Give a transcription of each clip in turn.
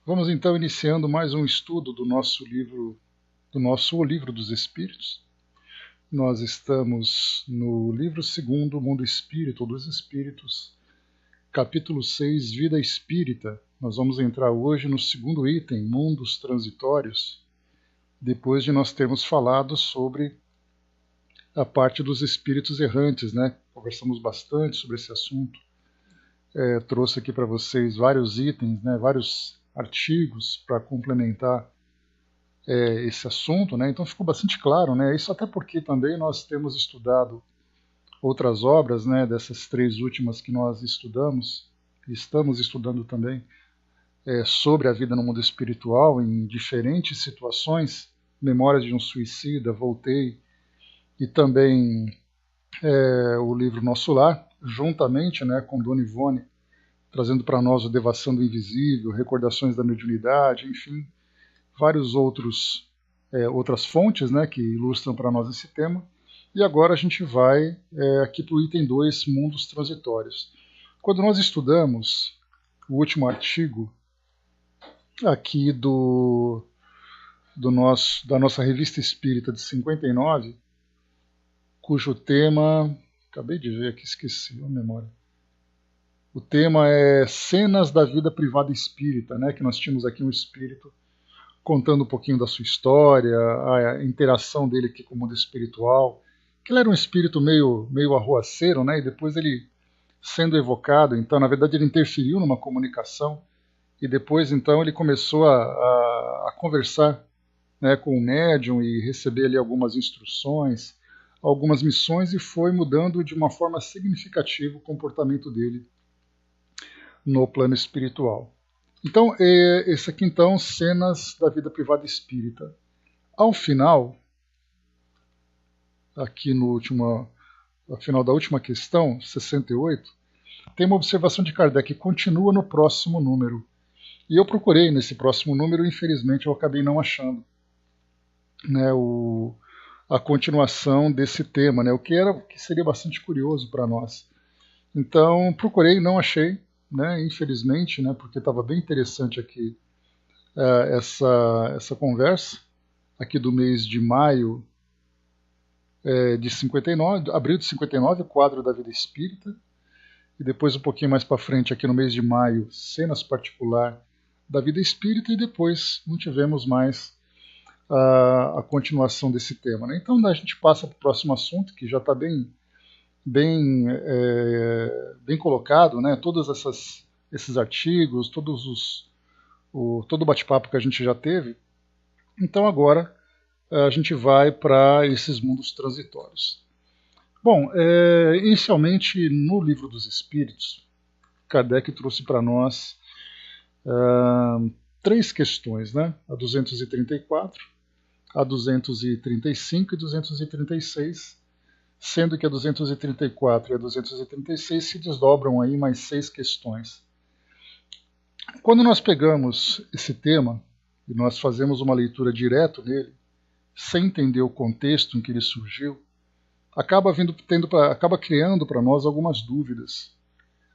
Vamos então iniciando mais um estudo do nosso livro, O Livro dos Espíritos. Nós estamos no livro segundo, Mundo Espírito, ou dos Espíritos, capítulo 6, Vida Espírita. Nós vamos entrar hoje no segundo item, Mundos Transitórios, depois de nós termos falado sobre a parte dos espíritos errantes, né? Conversamos bastante sobre esse assunto. Trouxe aqui para vocês vários itens, né? Vários artigos para complementar esse assunto, né? Então ficou bastante claro, né? Isso até porque também nós temos estudado outras obras, né? Dessas três últimas que nós estudamos, estamos estudando também sobre a vida no mundo espiritual em diferentes situações, Memórias de um Suicida, Voltei, e também o livro Nosso Lar, juntamente, né, com Dona Ivone, trazendo para nós o Devassando o Invisível, Recordações da Mediunidade, enfim, vários outras fontes, né, que ilustram para nós esse tema. E agora a gente vai aqui para o item 2, Mundos Transitórios. Quando nós estudamos o último artigo aqui da nossa Revista Espírita de 59, cujo tema, acabei de ver aqui, esqueci a memória. O tema é Cenas da Vida Privada Espírita, né, que nós tínhamos aqui um espírito contando um pouquinho da sua história, a interação dele aqui com o mundo espiritual, que ele era um espírito meio arruaceiro, né, e depois ele sendo evocado, então na verdade ele interferiu numa comunicação, e depois então ele começou a conversar, né, com o médium e receber ali algumas instruções, algumas missões, e foi mudando de uma forma significativa o comportamento dele no plano espiritual. Então, esse aqui então, Cenas da Vida Privada Espírita. Ao final, aqui ao final da última questão, 68, tem uma observação de Kardec que continua no próximo número. E eu procurei nesse próximo número, e infelizmente eu acabei não achando, né, a continuação desse tema, né, o que seria bastante curioso para nós. Então, procurei, não achei, né, infelizmente, né, porque estava bem interessante aqui essa conversa, aqui do mês de maio de 59, abril de 59, o quadro da vida espírita, e depois um pouquinho mais para frente, aqui no mês de maio, cenas particular da vida espírita, e depois não tivemos mais a continuação desse tema, né? Então a gente passa para o próximo assunto, que já está bem colocado, né? Todos esses artigos, todo o bate-papo que a gente já teve. Então agora a gente vai para esses mundos transitórios. Bom, inicialmente no Livro dos Espíritos, Kardec trouxe para nós três questões, né? A 234, a 235 e 236, sendo que a 234 e a 236 se desdobram aí mais 6 questões. Quando nós pegamos esse tema e nós fazemos uma leitura direto nele, sem entender o contexto em que ele surgiu, acaba criando para nós algumas dúvidas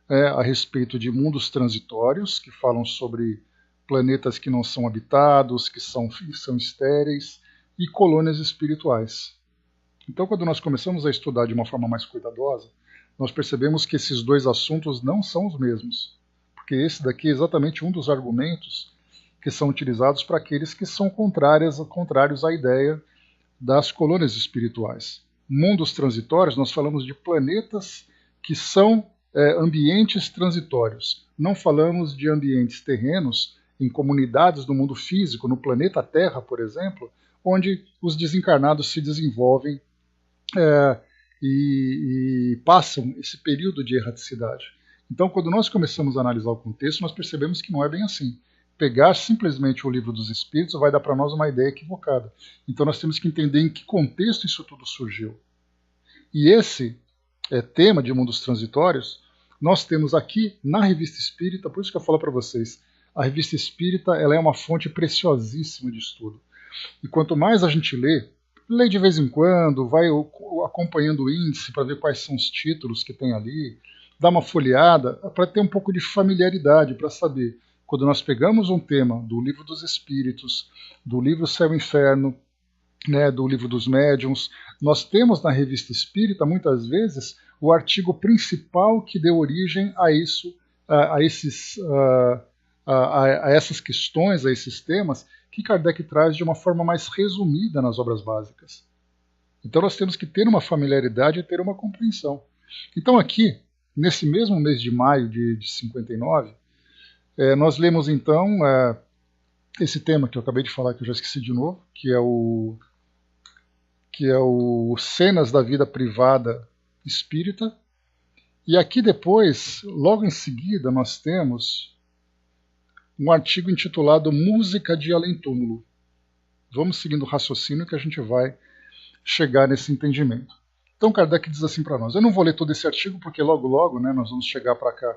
a respeito de mundos transitórios, que falam sobre planetas que não são habitados, que são estéreis, e colônias espirituais. Então, quando nós começamos a estudar de uma forma mais cuidadosa, nós percebemos que esses dois assuntos não são os mesmos, porque esse daqui é exatamente um dos argumentos que são utilizados para aqueles que são contrários à ideia das colônias espirituais. Mundos transitórios, nós falamos de planetas que são ambientes transitórios. Não falamos de ambientes terrenos em comunidades do mundo físico, no planeta Terra, por exemplo, onde os desencarnados se desenvolvem e passam esse período de erraticidade. Então, quando nós começamos a analisar o contexto, nós percebemos que não é bem assim. Pegar simplesmente o Livro dos Espíritos vai dar para nós uma ideia equivocada. Então, nós temos que entender em que contexto isso tudo surgiu. E esse tema de mundos transitórios, nós temos aqui na Revista Espírita, por isso que eu falo para vocês, a Revista Espírita ela é uma fonte preciosíssima de estudo. E quanto mais a gente lê de vez em quando, vai acompanhando o índice para ver quais são os títulos que tem ali, dá uma folheada para ter um pouco de familiaridade, para saber quando nós pegamos um tema do Livro dos Espíritos, do livro Céu e Inferno, né, do Livro dos Médiuns, nós temos na Revista Espírita, muitas vezes, o artigo principal que deu origem a isso, a essas questões, a esses temas, que Kardec traz de uma forma mais resumida nas obras básicas. Então nós temos que ter uma familiaridade e ter uma compreensão. Então aqui, nesse mesmo mês de maio de 59, nós lemos então esse tema que eu acabei de falar, que eu já esqueci de novo, que é o Cenas da Vida Privada Espírita. E aqui depois, logo em seguida, nós temos um artigo intitulado Música de Além-Túmulo. Vamos seguindo o raciocínio que a gente vai chegar nesse entendimento. Então Kardec diz assim para nós, eu não vou ler todo esse artigo porque logo, né, nós vamos chegar para cá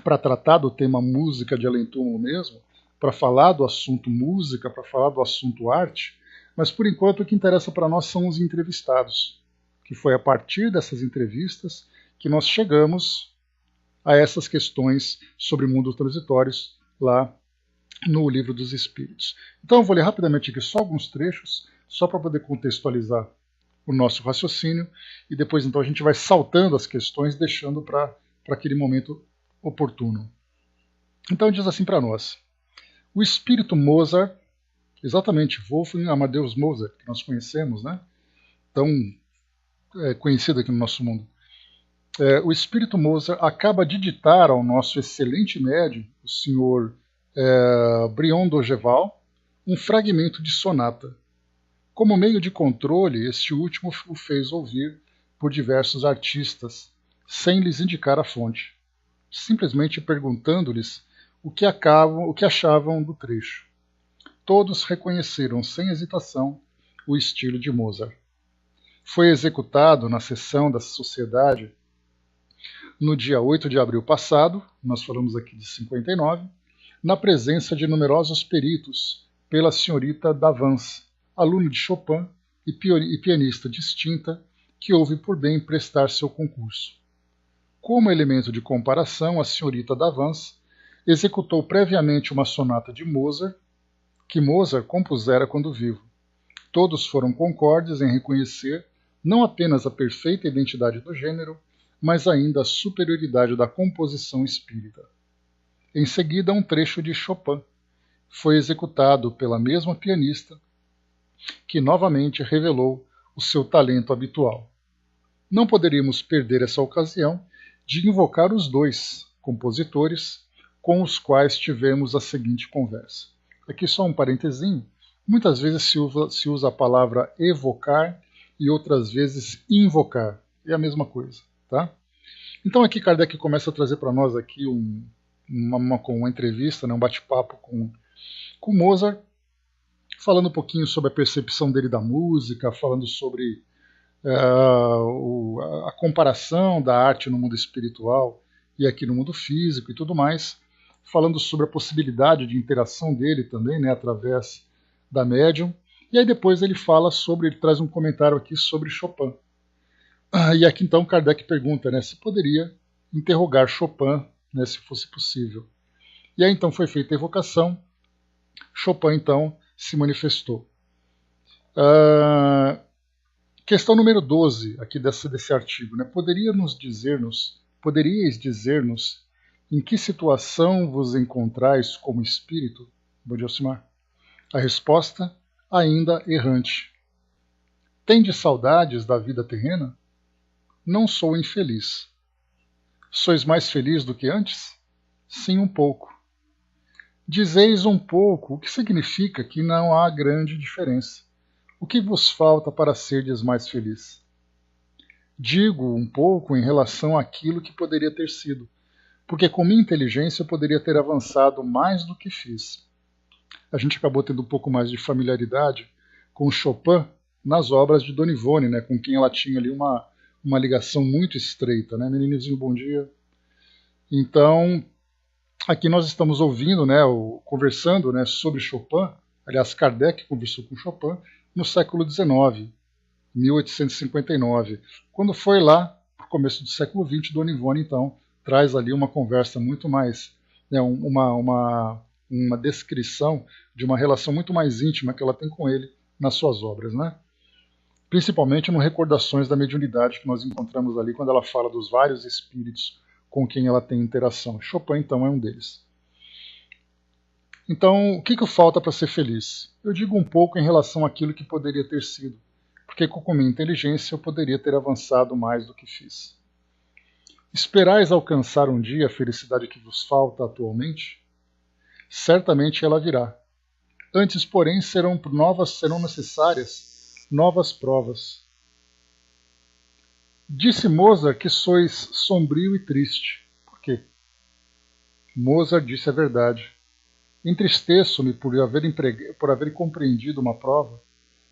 para tratar do tema música de além-túmulo mesmo, para falar do assunto música, para falar do assunto arte, mas por enquanto o que interessa para nós são os entrevistados, que foi a partir dessas entrevistas que nós chegamos a essas questões sobre mundos transitórios lá no Livro dos Espíritos. Então eu vou ler rapidamente aqui só alguns trechos, só para poder contextualizar o nosso raciocínio, e depois então a gente vai saltando as questões, deixando para aquele momento oportuno. Então diz assim para nós, o espírito Mozart, exatamente Wolfgang Amadeus Mozart, que nós conhecemos, né? Tão conhecido aqui no nosso mundo, o espírito Mozart acaba de ditar ao nosso excelente médium, o senhor Brion Dogeval, um fragmento de sonata. Como meio de controle, este último o fez ouvir por diversos artistas, sem lhes indicar a fonte, simplesmente perguntando-lhes o que achavam do trecho. Todos reconheceram sem hesitação o estilo de Mozart. Foi executado na sessão da Sociedade no dia 8 de abril passado, nós falamos aqui de 59, na presença de numerosos peritos, pela senhorita Davance, aluno de Chopin e pianista distinta, que houve por bem prestar seu concurso. Como elemento de comparação, a senhorita Davance executou previamente uma sonata de Mozart, que Mozart compusera quando vivo. Todos foram concordes em reconhecer não apenas a perfeita identidade do gênero, mas ainda a superioridade da composição espírita. Em seguida, um trecho de Chopin foi executado pela mesma pianista, que novamente revelou o seu talento habitual. Não poderíamos perder essa ocasião de invocar os dois compositores com os quais tivemos a seguinte conversa. Aqui só um parentezinho. Muitas vezes se usa a palavra evocar e outras vezes invocar. É a mesma coisa. Tá? Então aqui Kardec começa a trazer para nós aqui uma entrevista, né, um bate-papo com Mozart, falando um pouquinho sobre a percepção dele da música, falando sobre a comparação da arte no mundo espiritual e aqui no mundo físico e tudo mais, falando sobre a possibilidade de interação dele também, né, através da médium, e aí depois ele traz um comentário aqui sobre Chopin. E aqui então Kardec pergunta, né, se poderia interrogar Chopin, né, se fosse possível. E aí então foi feita a evocação, Chopin então se manifestou. Questão número 12 aqui desse artigo, né, poderiais dizer-nos em que situação vos encontrais como espírito? Bom dia, Alcimar. A resposta, ainda errante. Tendes saudades da vida terrena? Não sou infeliz. Sois mais feliz do que antes? Sim, um pouco. Dizeis um pouco, o que significa que não há grande diferença. O que vos falta para serdes mais feliz? Digo um pouco em relação àquilo que poderia ter sido, porque com minha inteligência eu poderia ter avançado mais do que fiz. A gente acabou tendo um pouco mais de familiaridade com Chopin nas obras de Dona Ivone, né, com quem ela tinha ali uma ligação muito estreita. Né? Meninozinho, bom dia. Então, aqui nós estamos ouvindo, né, conversando, né, sobre Chopin. Aliás, Kardec conversou com Chopin no século XIX, 1859. Quando foi lá, no começo do século XX, Dona Ivone, então, traz ali uma conversa muito mais né, uma descrição de uma relação muito mais íntima que ela tem com ele nas suas obras, né? Principalmente no Recordações da Mediunidade, que nós encontramos ali quando ela fala dos vários espíritos com quem ela tem interação. Chopin, então, é um deles. Então, o que falta para ser feliz? Eu digo um pouco em relação àquilo que poderia ter sido, porque com minha inteligência eu poderia ter avançado mais do que fiz. Esperais alcançar um dia a felicidade que vos falta atualmente? Certamente ela virá. Antes, porém, serão necessárias novas provas. Disse Mozart que sois sombrio e triste. Por quê? Mozart disse a verdade. Entristeço-me por haver compreendido uma prova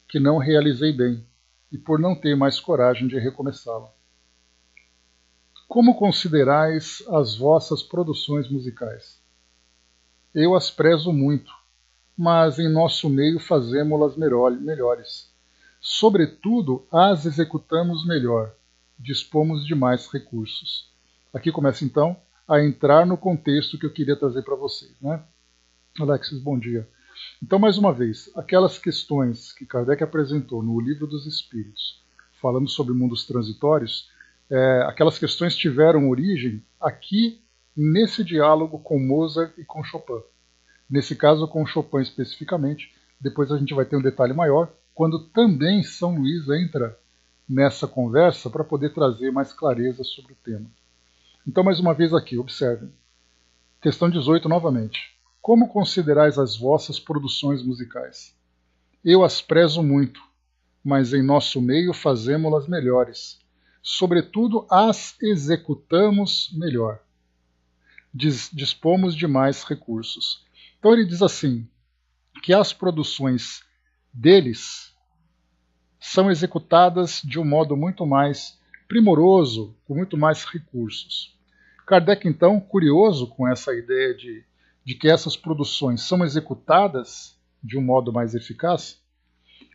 que não realizei bem e por não ter mais coragem de recomeçá-la. Como considerais as vossas produções musicais? Eu as prezo muito, mas em nosso meio fazemo-las melhores. Sobretudo, as executamos melhor, dispomos de mais recursos. Aqui começa então a entrar no contexto que eu queria trazer para vocês, né? Alexis, bom dia. Então, mais uma vez, aquelas questões que Kardec apresentou no Livro dos Espíritos, falando sobre mundos transitórios, aquelas questões tiveram origem aqui nesse diálogo com Mozart e com Chopin. Nesse caso, com Chopin especificamente. Depois a gente vai ter um detalhe maior, quando também São Luís entra nessa conversa para poder trazer mais clareza sobre o tema. Então, mais uma vez aqui, observem. Questão 18 novamente. Como considerais as vossas produções musicais? Eu as prezo muito, mas em nosso meio fazemo-las melhores. Sobretudo, as executamos melhor. Dispomos de mais recursos. Então ele diz assim, que as produções deles são executadas de um modo muito mais primoroso, com muito mais recursos. Kardec, então, curioso com essa ideia de que essas produções são executadas de um modo mais eficaz,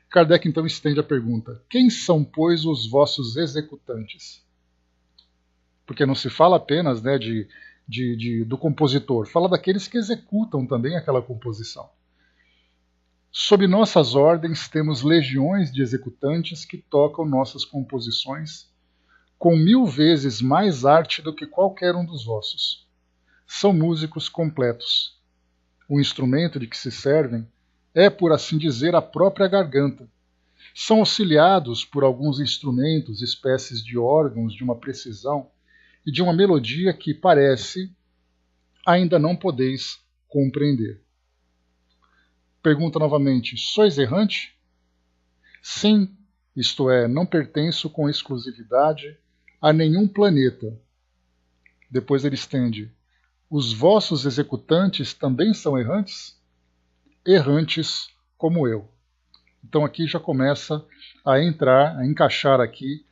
Kardec então estende a pergunta: quem são, pois, os vossos executantes? Porque não se fala apenas, né, do compositor, fala daqueles que executam também aquela composição. Sob nossas ordens temos legiões de executantes que tocam nossas composições com 1000 vezes mais arte do que qualquer um dos vossos. São músicos completos. O instrumento de que se servem é, por assim dizer, a própria garganta. São auxiliados por alguns instrumentos, espécies de órgãos de uma precisão e de uma melodia que parece ainda não podeis compreender. Pergunta novamente: sois errante? Sim, isto é, não pertenço com exclusividade a nenhum planeta. Depois ele estende: os vossos executantes também são errantes? Errantes como eu. Então aqui já começa a entrar, a encaixar aqui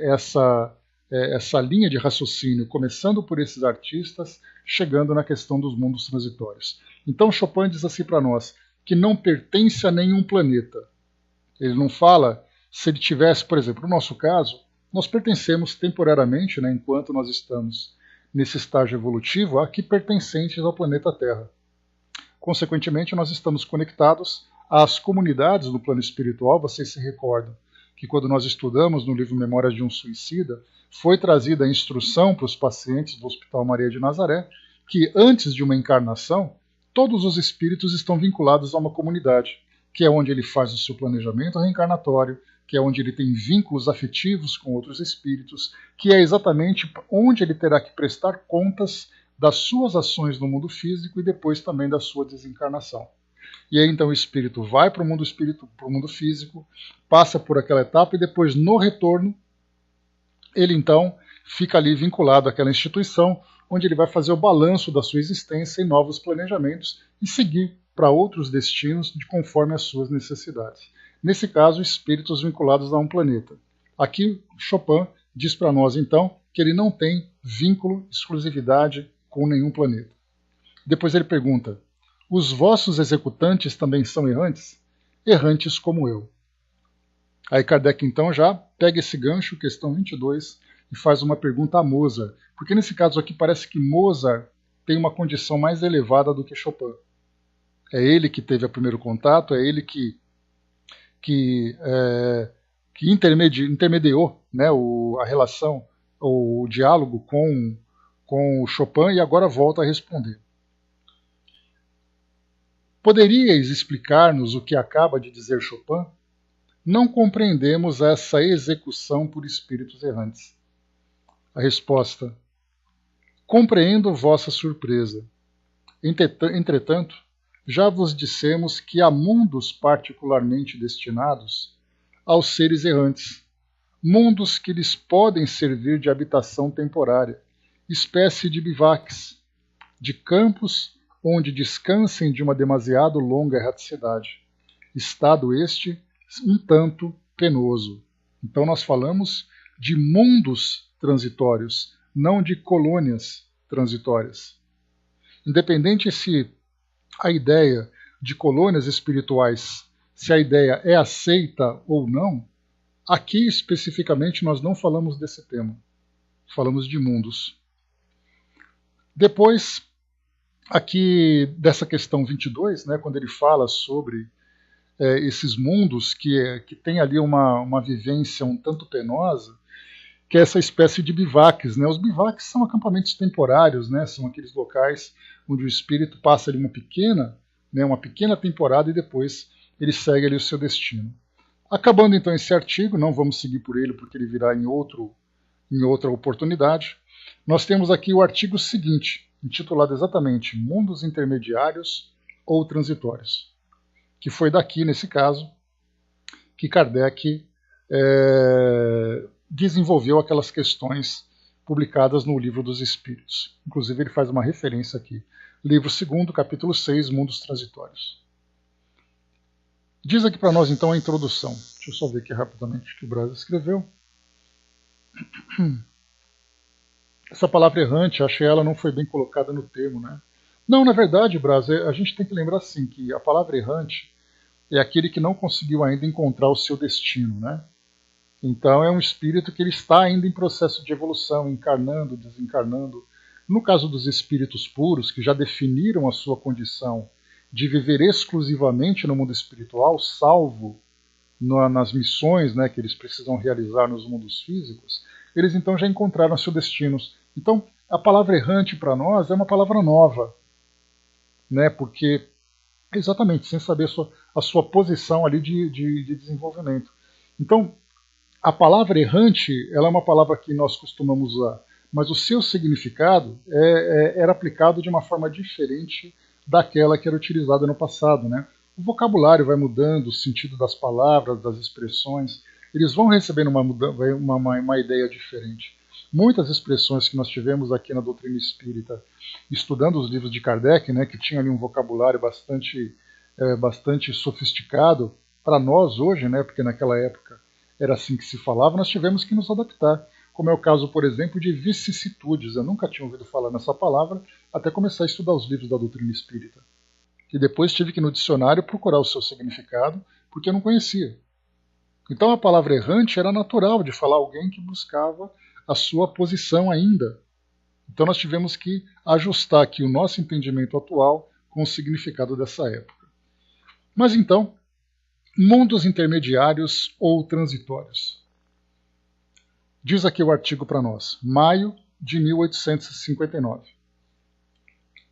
essa linha de raciocínio, começando por esses artistas, chegando na questão dos mundos transitórios. Então Chopin diz assim para nós, que não pertence a nenhum planeta. Ele não fala se ele tivesse, por exemplo, no nosso caso, nós pertencemos temporariamente, né, enquanto nós estamos nesse estágio evolutivo, aqui pertencentes ao planeta Terra. Consequentemente, nós estamos conectados às comunidades do plano espiritual. Vocês se recordam que quando nós estudamos no livro Memórias de um Suicida, foi trazida a instrução para os pacientes do Hospital Maria de Nazaré que antes de uma encarnação, todos os espíritos estão vinculados a uma comunidade, que é onde ele faz o seu planejamento reencarnatório, que é onde ele tem vínculos afetivos com outros espíritos, que é exatamente onde ele terá que prestar contas das suas ações no mundo físico e depois também da sua desencarnação. E aí então o espírito vai para o mundo físico, passa por aquela etapa e depois no retorno ele então fica ali vinculado àquela instituição, onde ele vai fazer o balanço da sua existência e novos planejamentos e seguir para outros destinos de conforme as suas necessidades. Nesse caso, espíritos vinculados a um planeta. Aqui Chopin diz para nós então que ele não tem vínculo, exclusividade com nenhum planeta. Depois ele pergunta: os vossos executantes também são errantes? Errantes como eu. Aí Kardec então já pega esse gancho, questão 22, e faz uma pergunta a Mozart. Porque nesse caso aqui parece que Mozart tem uma condição mais elevada do que Chopin. É ele que teve o primeiro contato, é ele que intermediou, né, a relação, o diálogo com o Chopin, e agora volta a responder. Poderíeis explicar-nos o que acaba de dizer Chopin? Não compreendemos essa execução por espíritos errantes. A resposta: compreendo vossa surpresa. Entretanto, já vos dissemos que há mundos particularmente destinados aos seres errantes, mundos que lhes podem servir de habitação temporária, espécie de bivaques, de campos onde descansem de uma demasiado longa erraticidade, estado este um tanto penoso. Então nós falamos de mundos transitórios, não de colônias transitórias. Independente se a ideia de colônias espirituais, se a ideia é aceita ou não, aqui especificamente nós não falamos desse tema, falamos de mundos. Depois, aqui dessa questão 22, né, quando ele fala sobre esses mundos que tem ali uma vivência um tanto penosa, que é essa espécie de bivaques. Né? Os bivaques são acampamentos temporários, né? São aqueles locais onde o espírito passa ali uma pequena temporada e depois ele segue ali o seu destino. Acabando então esse artigo, não vamos seguir por ele porque ele virá em outra oportunidade, nós temos aqui o artigo seguinte, intitulado exatamente Mundos Intermediários ou Transitórios, que foi daqui, nesse caso, que Kardec desenvolveu aquelas questões publicadas no Livro dos Espíritos. Inclusive ele faz uma referência aqui. Livro 2º, capítulo 6, Mundos Transitórios. Diz aqui para nós então a introdução. Deixa eu só ver aqui rapidamente o que o Braz escreveu. Essa palavra errante, achei ela não foi bem colocada no termo, né? Não, na verdade, Braz, a gente tem que lembrar assim que a palavra errante é aquele que não conseguiu ainda encontrar o seu destino, né? Então é um espírito que ele está ainda em processo de evolução, encarnando, desencarnando. No caso dos espíritos puros, que já definiram a sua condição de viver exclusivamente no mundo espiritual, salvo nas missões, né, que eles precisam realizar nos mundos físicos, eles então já encontraram seus destinos. Então a palavra errante para nós é uma palavra nova, né, porque exatamente sem saber a sua posição ali de desenvolvimento. Então a palavra errante ela é uma palavra que nós costumamos usar, mas o seu significado era aplicado de uma forma diferente daquela que era utilizada no passado. Né? O vocabulário vai mudando, o sentido das palavras, das expressões, eles vão recebendo uma ideia diferente. Muitas expressões que nós tivemos aqui na doutrina espírita, estudando os livros de Kardec, né, que tinha ali um vocabulário bastante sofisticado, para nós hoje, né, porque naquela época era assim que se falava, nós tivemos que nos adaptar. Como é o caso, por exemplo, de vicissitudes. Eu nunca tinha ouvido falar nessa palavra até começar a estudar os livros da doutrina espírita. E depois tive que ir no dicionário procurar o seu significado, porque eu não conhecia. Então a palavra errante era natural de falar alguém que buscava a sua posição ainda. Então nós tivemos que ajustar aqui o nosso entendimento atual com o significado dessa época. Mas então, mundos intermediários ou transitórios. Diz aqui o artigo para nós, maio de 1859.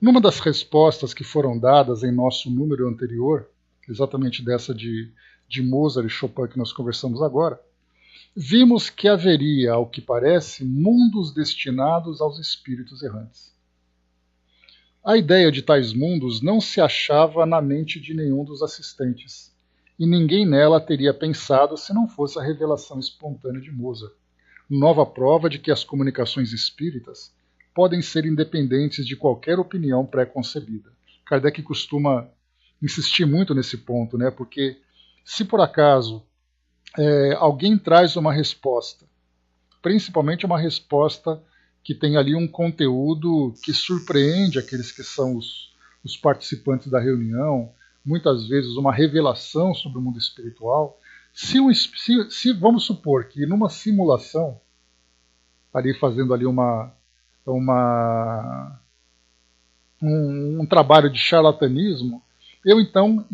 Numa das respostas que foram dadas em nosso número anterior, exatamente dessa de Mozart e Chopin que nós conversamos agora, vimos que haveria, ao que parece, mundos destinados aos espíritos errantes. A ideia de tais mundos não se achava na mente de nenhum dos assistentes, e ninguém nela teria pensado se não fosse a revelação espontânea de Mozart. Nova prova de que as comunicações espíritas podem ser independentes de qualquer opinião pré-concebida. Kardec costuma insistir muito nesse ponto, né? Porque se por acaso alguém traz uma resposta, principalmente uma resposta que tem ali um conteúdo que surpreende aqueles que são os participantes da reunião, muitas vezes uma revelação sobre o mundo espiritual. Se vamos supor que numa simulação, ali fazendo ali uma um trabalho de charlatanismo, eu então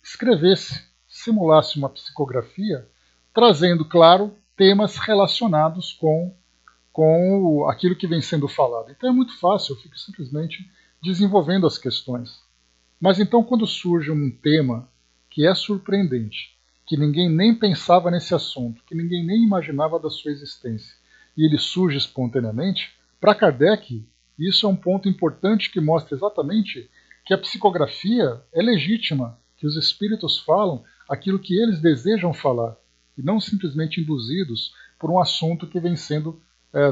escrevesse, simulasse uma psicografia, trazendo, claro, temas relacionados com aquilo que vem sendo falado. Então é muito fácil, eu fico simplesmente desenvolvendo as questões. Mas então, quando surge um tema que é surpreendente, que ninguém nem pensava nesse assunto, que ninguém nem imaginava da sua existência, e ele surge espontaneamente, para Kardec, isso é um ponto importante que mostra exatamente que a psicografia é legítima, que os espíritos falam aquilo que eles desejam falar, e não simplesmente induzidos por um assunto que vem sendo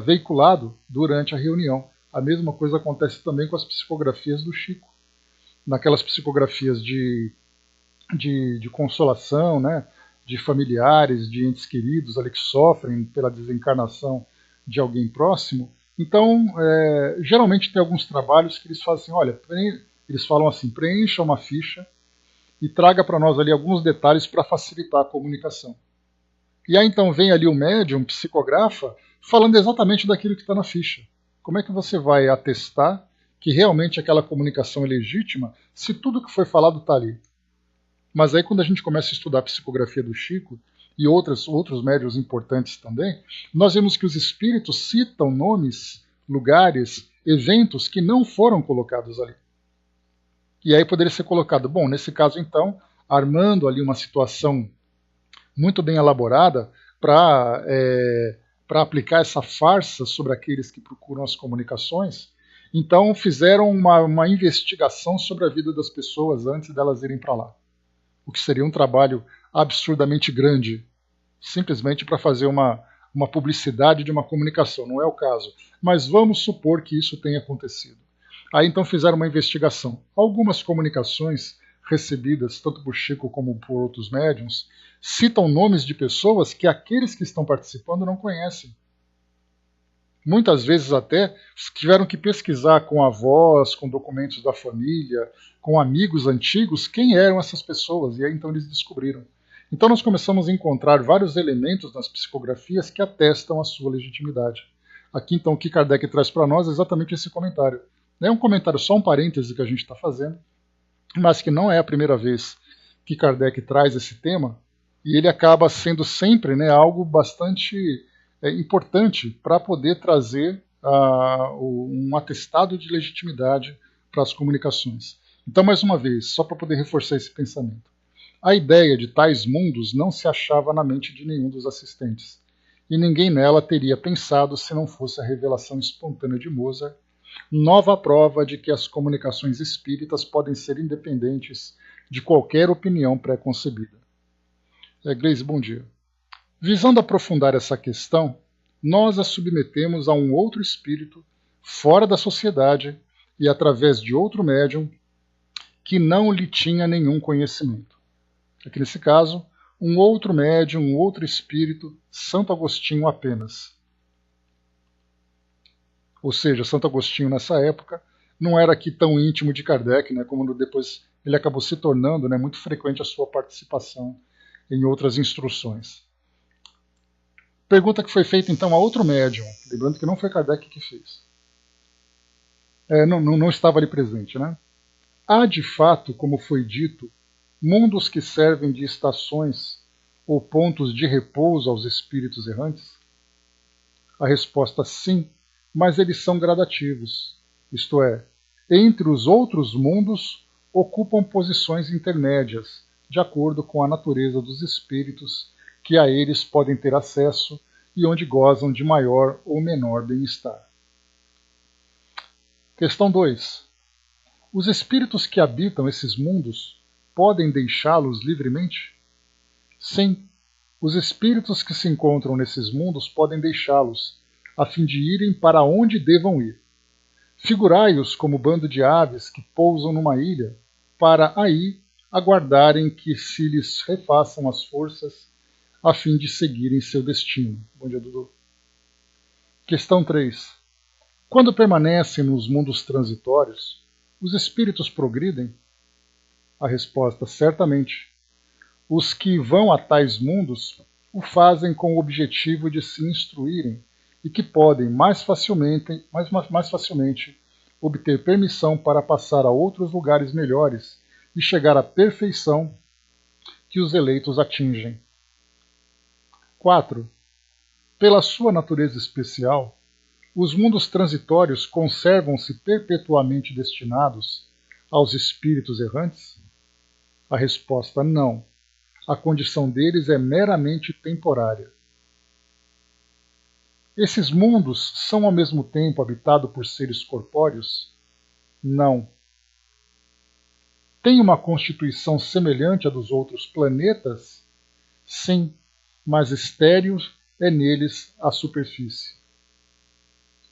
veiculado durante a reunião. A mesma coisa acontece também com as psicografias do Chico. Naquelas psicografias de consolação, né, de familiares, de entes queridos ali que sofrem pela desencarnação de alguém próximo. Então, geralmente tem alguns trabalhos que eles fazem assim, olha, eles falam assim, preencha uma ficha e traga para nós ali alguns detalhes para facilitar a comunicação. E aí então vem ali o médium, psicografa, falando exatamente daquilo que está na ficha. Como é que você vai atestar que realmente aquela comunicação é legítima se tudo que foi falado está ali? Mas aí quando a gente começa a estudar a psicografia do Chico e outros médiuns importantes também, nós vemos que os espíritos citam nomes, lugares, eventos que não foram colocados ali. E aí poderia ser colocado, bom, nesse caso então, armando ali uma situação muito bem elaborada para aplicar essa farsa sobre aqueles que procuram as comunicações, então fizeram uma investigação sobre a vida das pessoas antes delas irem para lá. O que seria um trabalho absurdamente grande, simplesmente para fazer uma publicidade de uma comunicação. Não é o caso, mas vamos supor que isso tenha acontecido. Aí então fizeram uma investigação. Algumas comunicações recebidas, tanto por Chico como por outros médiuns, citam nomes de pessoas que aqueles que estão participando não conhecem. Muitas vezes até tiveram que pesquisar com avós, com documentos da família, com amigos antigos, quem eram essas pessoas, e aí então eles descobriram. Então nós começamos a encontrar vários elementos nas psicografias que atestam a sua legitimidade. Aqui então o que Kardec traz para nós é exatamente esse comentário. É um comentário, só um parêntese que a gente está fazendo, mas que não é a primeira vez que Kardec traz esse tema, e ele acaba sendo sempre, né, algo bastante importante para poder trazer um atestado de legitimidade para as comunicações. Então, mais uma vez, só para poder reforçar esse pensamento. A ideia de tais mundos não se achava na mente de nenhum dos assistentes, e ninguém nela teria pensado se não fosse a revelação espontânea de Mozart, nova prova de que as comunicações espíritas podem ser independentes de qualquer opinião pré-concebida. Gleise, bom dia. Visando aprofundar essa questão, nós a submetemos a um outro espírito, fora da sociedade e através de outro médium, que não lhe tinha nenhum conhecimento. Aqui nesse caso, um outro médium, um outro espírito, Santo Agostinho apenas. Ou seja, Santo Agostinho nessa época não era aqui tão íntimo de Kardec, né, como depois ele acabou se tornando, né, muito frequente a sua participação em outras instruções. Pergunta que foi feita então a outro médium, lembrando que não foi Kardec que fez. Não estava ali presente, né? Há de fato, como foi dito, mundos que servem de estações ou pontos de repouso aos espíritos errantes? A resposta sim, mas eles são gradativos, isto é, entre os outros mundos ocupam posições intermédias, de acordo com a natureza dos espíritos que a eles podem ter acesso e onde gozam de maior ou menor bem-estar. Questão 2. Os espíritos que habitam esses mundos podem deixá-los livremente? Sim, os espíritos que se encontram nesses mundos podem deixá-los, a fim de irem para onde devam ir. Figurai-os como bando de aves que pousam numa ilha, para aí aguardarem que se lhes refaçam as forças, a fim de seguirem seu destino. Bom dia, Dudu. Questão 3. Quando permanecem nos mundos transitórios, os espíritos progridem? A resposta, certamente. Os que vão a tais mundos o fazem com o objetivo de se instruírem e que podem mais facilmente obter permissão para passar a outros lugares melhores e chegar à perfeição que os eleitos atingem. 4. Pela sua natureza especial, os mundos transitórios conservam-se perpetuamente destinados aos espíritos errantes? A resposta: não. A condição deles é meramente temporária. Esses mundos são ao mesmo tempo habitados por seres corpóreos? Não. Tem uma constituição semelhante à dos outros planetas? Sim, mas estéril é neles a superfície.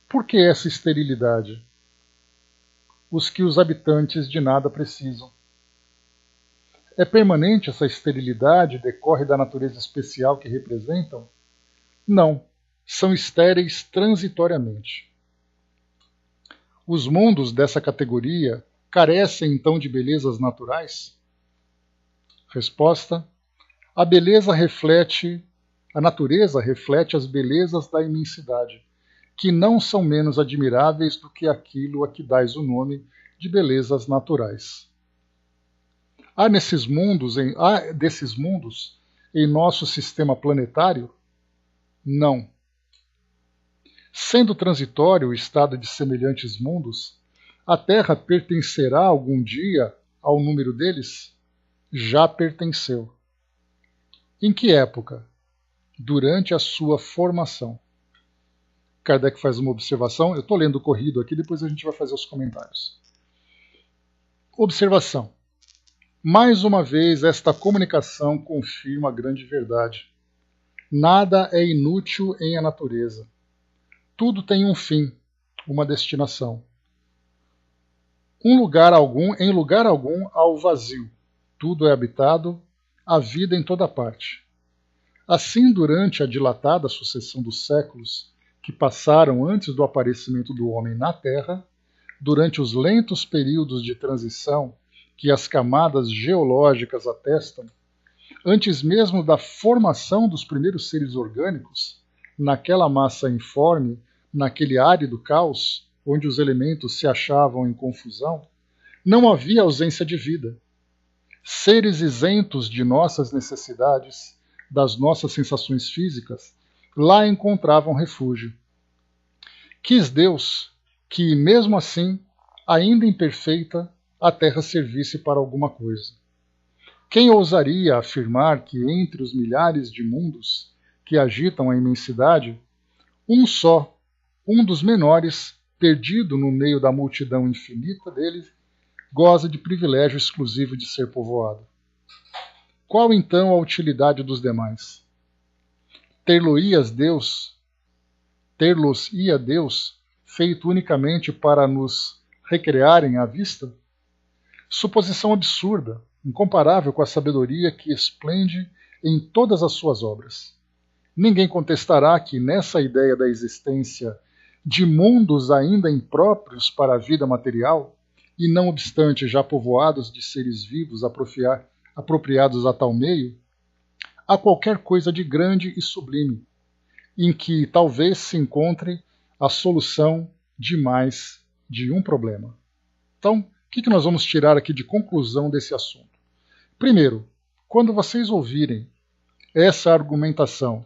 Por que essa esterilidade? Os que os habitantes de nada precisam. É permanente essa esterilidade? Decorre da natureza especial que representam? Não, são estéreis transitoriamente. Os mundos dessa categoria carecem então de belezas naturais? Resposta: a natureza reflete as belezas da imensidade, que não são menos admiráveis do que aquilo a que dais o nome de belezas naturais. Há desses mundos em nosso sistema planetário? Não. Sendo transitório o estado de semelhantes mundos, a Terra pertencerá algum dia ao número deles? Já pertenceu. Em que época? Durante a sua formação. Kardec faz uma observação, eu estou lendo corrido aqui, depois a gente vai fazer os comentários. Observação. Mais uma vez, esta comunicação confirma a grande verdade. Nada é inútil em a natureza. Tudo tem um fim, uma destinação. Em lugar algum há o vazio. Tudo é habitado, há vida em toda parte. Assim, durante a dilatada sucessão dos séculos que passaram antes do aparecimento do homem na Terra, durante os lentos períodos de transição que as camadas geológicas atestam, antes mesmo da formação dos primeiros seres orgânicos, naquela massa informe, naquele árido caos, onde os elementos se achavam em confusão, não havia ausência de vida. Seres isentos de nossas necessidades, das nossas sensações físicas, lá encontravam refúgio. Quis Deus que, mesmo assim, ainda imperfeita, a Terra servisse para alguma coisa. Quem ousaria afirmar que entre os milhares de mundos que agitam a imensidade, um só, um dos menores, perdido no meio da multidão infinita deles, goza de privilégio exclusivo de ser povoado? Qual então a utilidade dos demais? Ter-los-ia Deus feito unicamente para nos recrearem à vista? Suposição absurda, incomparável com a sabedoria que esplende em todas as suas obras. Ninguém contestará que, nessa ideia da existência de mundos ainda impróprios para a vida material, e não obstante já povoados de seres vivos apropriados a tal meio, há qualquer coisa de grande e sublime, em que talvez se encontre a solução de mais de um problema. Então, o que nós vamos tirar aqui de conclusão desse assunto? Primeiro, quando vocês ouvirem essa argumentação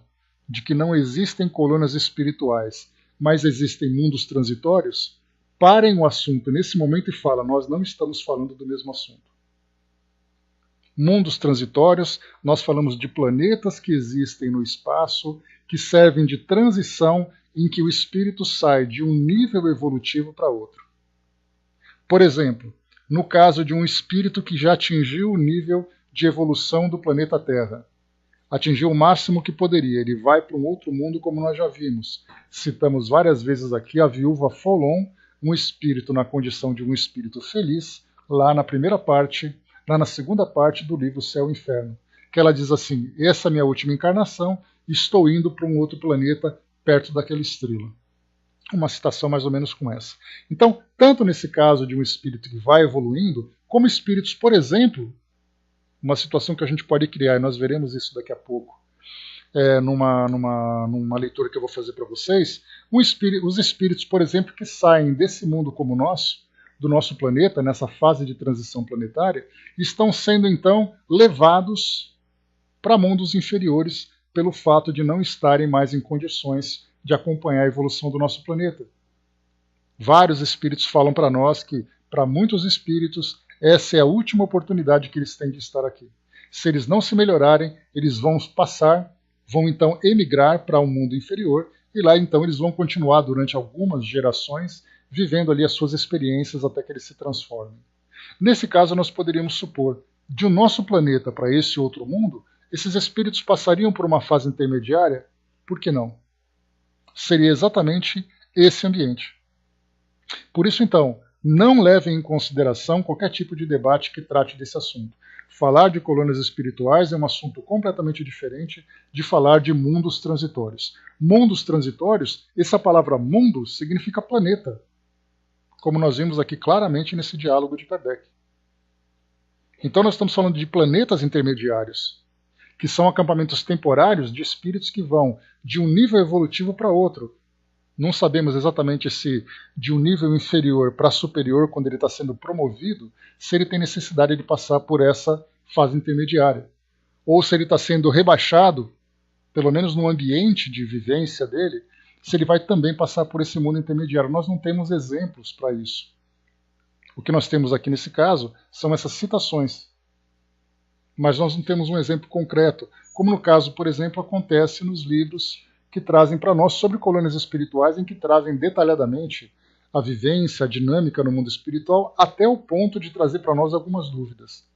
de que não existem colônias espirituais, mas existem mundos transitórios, parem o assunto nesse momento e falem: nós não estamos falando do mesmo assunto. Mundos transitórios, nós falamos de planetas que existem no espaço, que servem de transição em que o espírito sai de um nível evolutivo para outro. Por exemplo, no caso de um espírito que já atingiu o nível de evolução do planeta Terra, atingiu o máximo que poderia, ele vai para um outro mundo, como nós já vimos. Citamos várias vezes aqui a viúva Folon, um espírito na condição de um espírito feliz, lá na segunda parte do livro Céu e Inferno, que ela diz assim: essa é a minha última encarnação, estou indo para um outro planeta perto daquela estrela. Uma citação mais ou menos com essa. Então, tanto nesse caso de um espírito que vai evoluindo, como espíritos, por exemplo, uma situação que a gente pode criar, e nós veremos isso daqui a pouco, numa leitura que eu vou fazer para vocês, os espíritos, por exemplo, que saem desse mundo como o nosso, do nosso planeta, nessa fase de transição planetária, estão sendo então levados para mundos inferiores pelo fato de não estarem mais em condições de acompanhar a evolução do nosso planeta. Vários espíritos falam para nós que, para muitos espíritos, essa é a última oportunidade que eles têm de estar aqui. Se eles não se melhorarem, eles vão então emigrar para um mundo inferior, e lá então eles vão continuar durante algumas gerações vivendo ali as suas experiências até que eles se transformem. Nesse caso, nós poderíamos supor, de o nosso planeta para esse outro mundo, esses espíritos passariam por uma fase intermediária? Por que não? Seria exatamente esse ambiente. Por isso, então, não levem em consideração qualquer tipo de debate que trate desse assunto. Falar de colônias espirituais é um assunto completamente diferente de falar de mundos transitórios. Mundos transitórios, essa palavra mundo significa planeta, como nós vimos aqui claramente nesse diálogo de Kardec. Então nós estamos falando de planetas intermediários, que são acampamentos temporários de espíritos que vão de um nível evolutivo para outro. Não sabemos exatamente se de um nível inferior para superior, quando ele está sendo promovido, se ele tem necessidade de passar por essa fase intermediária. Ou se ele está sendo rebaixado, pelo menos no ambiente de vivência dele, se ele vai também passar por esse mundo intermediário. Nós não temos exemplos para isso. O que nós temos aqui nesse caso são essas citações. Mas nós não temos um exemplo concreto, como no caso, por exemplo, acontece nos livros que trazem para nós sobre colônias espirituais, em que trazem detalhadamente a vivência, a dinâmica no mundo espiritual, até o ponto de trazer para nós algumas dúvidas.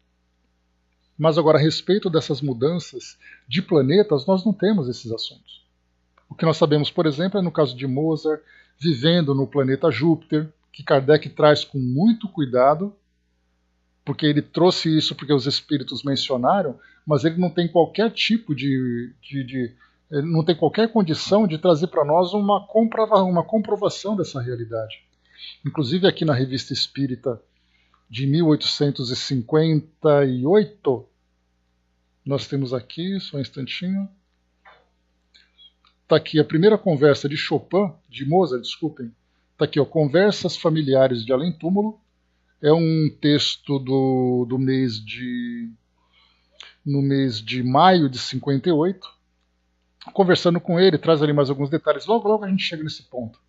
Mas agora, a respeito dessas mudanças de planetas, nós não temos esses assuntos. O que nós sabemos, por exemplo, é no caso de Mozart, vivendo no planeta Júpiter, que Kardec traz com muito cuidado, porque ele trouxe isso porque os espíritos mencionaram, mas ele não tem qualquer tipo não tem qualquer condição de trazer para nós uma comprovação dessa realidade. Inclusive aqui na Revista Espírita de 1858, nós temos aqui, só um instantinho, está aqui a primeira conversa de Mozart, desculpem, está aqui, ó, Conversas Familiares de Além Túmulo, é um texto no mês de maio de 58, conversando com ele, traz ali mais alguns detalhes, logo a gente chega nesse ponto.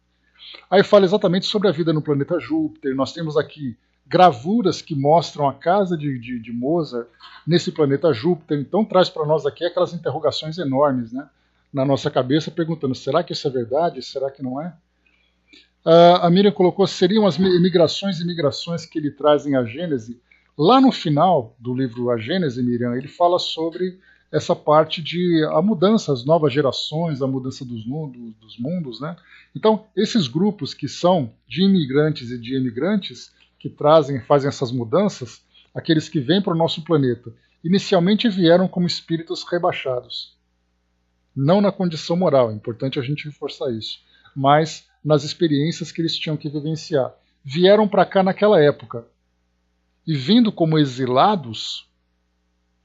Aí fala exatamente sobre a vida no planeta Júpiter, nós temos aqui gravuras que mostram a casa de Mozart nesse planeta Júpiter, então traz para nós aqui aquelas interrogações enormes, né, na nossa cabeça, perguntando, será que isso é verdade, será que não é? A Miriam colocou, seriam as migrações e migrações que ele traz em A Gênese. Lá no final do livro A Gênese, Miriam, ele fala sobre essa parte de a mudança, as novas gerações, a mudança dos mundos, né? Então, esses grupos que são de imigrantes e de emigrantes, que fazem essas mudanças, aqueles que vêm para o nosso planeta, inicialmente vieram como espíritos rebaixados. Não na condição moral, é importante a gente reforçar isso, mas nas experiências que eles tinham que vivenciar. Vieram para cá naquela época. E vindo como exilados,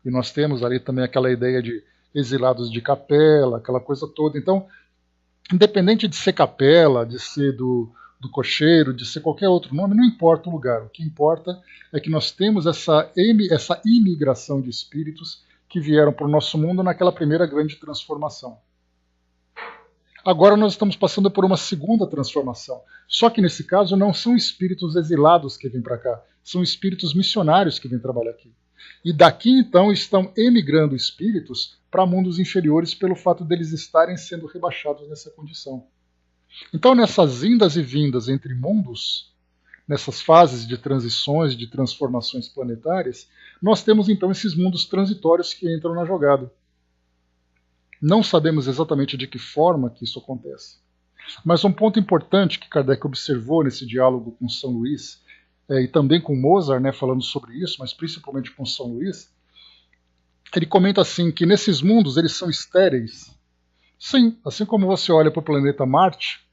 e nós temos ali também aquela ideia de exilados de capela, aquela coisa toda. Então, independente de ser capela, de ser do cocheiro, de ser qualquer outro nome, não importa o lugar. O que importa é que nós temos essa imigração de espíritos que vieram para o nosso mundo naquela primeira grande transformação. Agora nós estamos passando por uma segunda transformação. Só que nesse caso não são espíritos exilados que vêm para cá, são espíritos missionários que vêm trabalhar aqui. E daqui então estão emigrando espíritos para mundos inferiores pelo fato deles estarem sendo rebaixados nessa condição. Então nessas indas e vindas entre mundos, nessas fases de transições, de transformações planetárias, nós temos então esses mundos transitórios que entram na jogada. Não sabemos exatamente de que forma que isso acontece. Mas um ponto importante que Kardec observou nesse diálogo com São Luís, e também com Mozart, né, falando sobre isso, mas principalmente com São Luís, ele comenta assim que nesses mundos eles são estéreis. Sim, assim como você olha para o planeta Marte,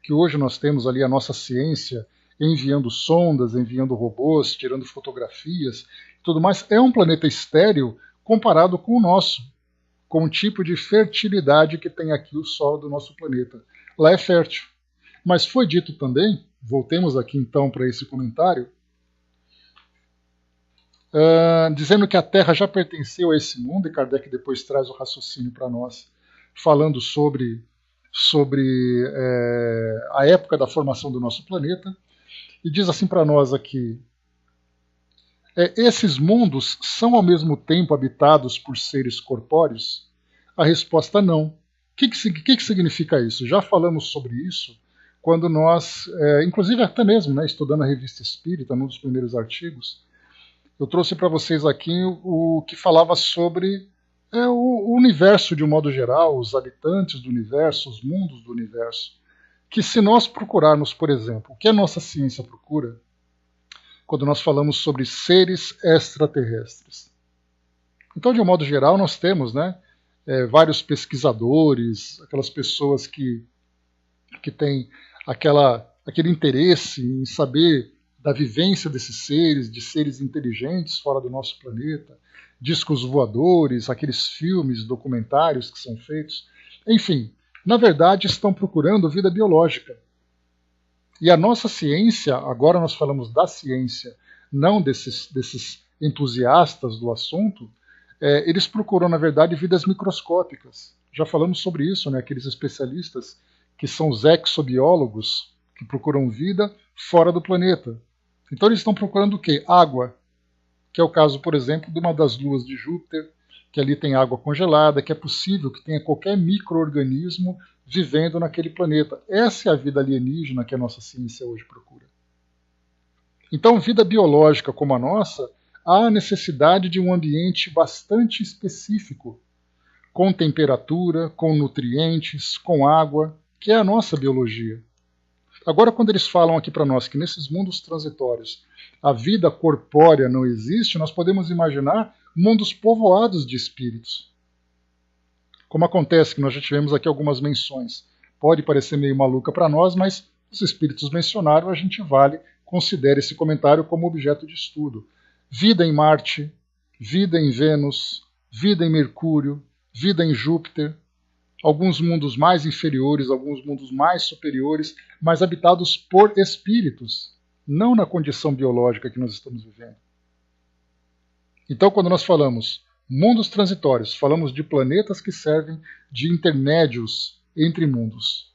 que hoje nós temos ali a nossa ciência enviando sondas, enviando robôs, tirando fotografias e tudo mais, é um planeta estéril comparado com o nosso. com o tipo de fertilidade que tem aqui o Sol do nosso planeta. Lá é fértil. Mas foi dito também, voltemos aqui então para esse comentário, dizendo que a Terra já pertenceu a esse mundo, e Kardec depois traz o raciocínio para nós, falando sobre a época da formação do nosso planeta, e diz assim para nós aqui: esses mundos são ao mesmo tempo habitados por seres corpóreos? A resposta não. O que significa isso? Já falamos sobre isso quando nós, inclusive até mesmo, né, estudando a Revista Espírita, num dos primeiros artigos, eu trouxe para vocês aqui o que falava sobre o universo de um modo geral, os habitantes do universo, os mundos do universo. Que se nós procurarmos, por exemplo, o que a nossa ciência procura, quando nós falamos sobre seres extraterrestres. Então, de um modo geral, nós temos, né, vários pesquisadores, aquelas pessoas que têm aquele interesse em saber da vivência desses seres, de seres inteligentes fora do nosso planeta, discos voadores, aqueles filmes, documentários que são feitos. Enfim, na verdade, estão procurando vida biológica. E a nossa ciência, agora nós falamos da ciência, não desses entusiastas do assunto, eles procuram, na verdade, vidas microscópicas. Já falamos sobre isso, né? Aqueles especialistas que são os exobiólogos, que procuram vida fora do planeta. Então eles estão procurando o quê? Água, que é o caso, por exemplo, de uma das luas de Júpiter, que ali tem água congelada, que é possível que tenha qualquer micro-organismo vivendo naquele planeta. Essa é a vida alienígena que a nossa ciência hoje procura. Então, vida biológica como a nossa, há necessidade de um ambiente bastante específico, com temperatura, com nutrientes, com água, que é a nossa biologia. Agora, quando eles falam aqui para nós que nesses mundos transitórios a vida corpórea não existe, nós podemos imaginar mundos povoados de espíritos. Como acontece, que nós já tivemos aqui algumas menções. Pode parecer meio maluca para nós, mas os espíritos mencionaram, a gente considera esse comentário como objeto de estudo. Vida em Marte, vida em Vênus, vida em Mercúrio, vida em Júpiter, alguns mundos mais inferiores, alguns mundos mais superiores, mas habitados por espíritos, não na condição biológica que nós estamos vivendo. Então, quando nós falamos mundos transitórios, falamos de planetas que servem de intermédios entre mundos.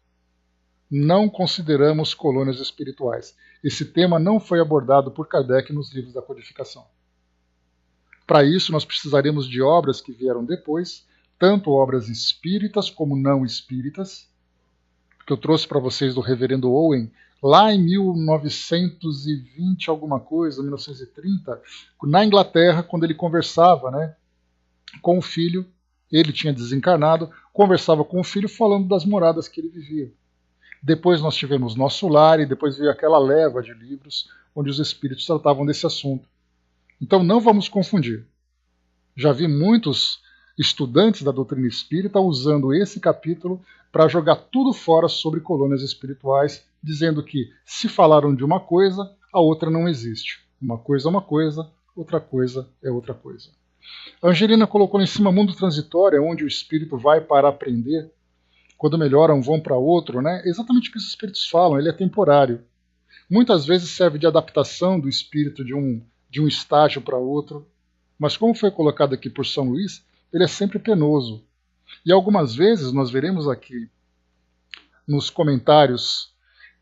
Não consideramos colônias espirituais. Esse tema não foi abordado por Kardec nos livros da codificação. Para isso, nós precisaremos de obras que vieram depois, tanto obras espíritas como não espíritas, que eu trouxe para vocês do reverendo Owen, lá em 1920 alguma coisa, 1930, na Inglaterra, quando ele conversava, né, com o filho, ele tinha desencarnado, conversava com o filho falando das moradas que ele vivia. Depois nós tivemos Nosso Lar e depois veio aquela leva de livros onde os espíritos tratavam desse assunto. Então não vamos confundir. Já vi muitos estudantes da doutrina espírita usando esse capítulo para jogar tudo fora sobre colônias espirituais, dizendo que se falaram de uma coisa, a outra não existe. Uma coisa é uma coisa, outra coisa é outra coisa. A Angelina colocou em cima mundo transitório, onde o espírito vai para aprender. Quando melhoram, vão para outro, né? Exatamente o que os espíritos falam, ele é temporário. Muitas vezes serve de adaptação do espírito de um estágio para outro. Mas como foi colocado aqui por São Luís, ele é sempre penoso. E algumas vezes nós veremos aqui nos comentários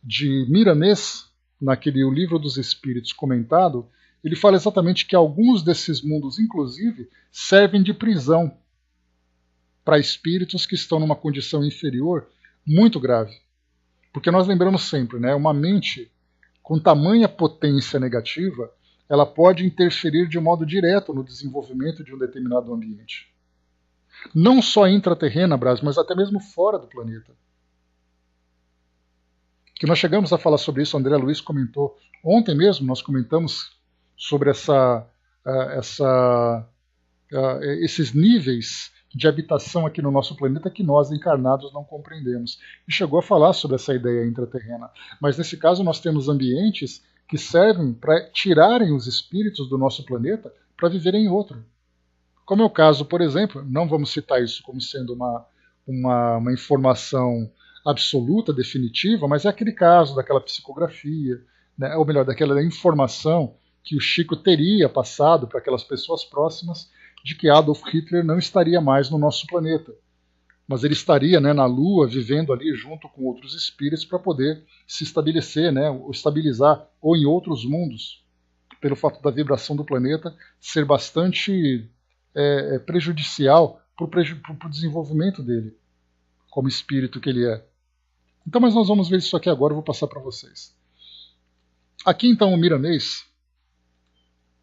de Miramês, naquele O Livro dos Espíritos comentado, ele fala exatamente que alguns desses mundos, inclusive, servem de prisão para espíritos que estão numa condição inferior muito grave. Porque nós lembramos sempre, né, uma mente com tamanha potência negativa, ela pode interferir de modo direto no desenvolvimento de um determinado ambiente. Não só intraterrena, Brás, mas até mesmo fora do planeta. Que nós chegamos a falar sobre isso, o André Luiz comentou. Ontem mesmo nós comentamos sobre esses níveis de habitação aqui no nosso planeta que nós encarnados não compreendemos. E chegou a falar sobre essa ideia intraterrena. Mas nesse caso nós temos ambientes que servem para tirarem os espíritos do nosso planeta para viverem em outro. Como é o caso, por exemplo, não vamos citar isso como sendo uma informação absoluta, definitiva, mas é aquele caso daquela psicografia, né, ou melhor, daquela informação que o Chico teria passado para aquelas pessoas próximas de que Adolf Hitler não estaria mais no nosso planeta, mas ele estaria, né, na Lua, vivendo ali junto com outros espíritos para poder se estabelecer, né, ou estabilizar, ou em outros mundos, pelo fato da vibração do planeta ser bastante prejudicial para o desenvolvimento dele, como espírito que ele é. Então, mas nós vamos ver isso aqui agora, eu vou passar para vocês. Aqui então o Miramês,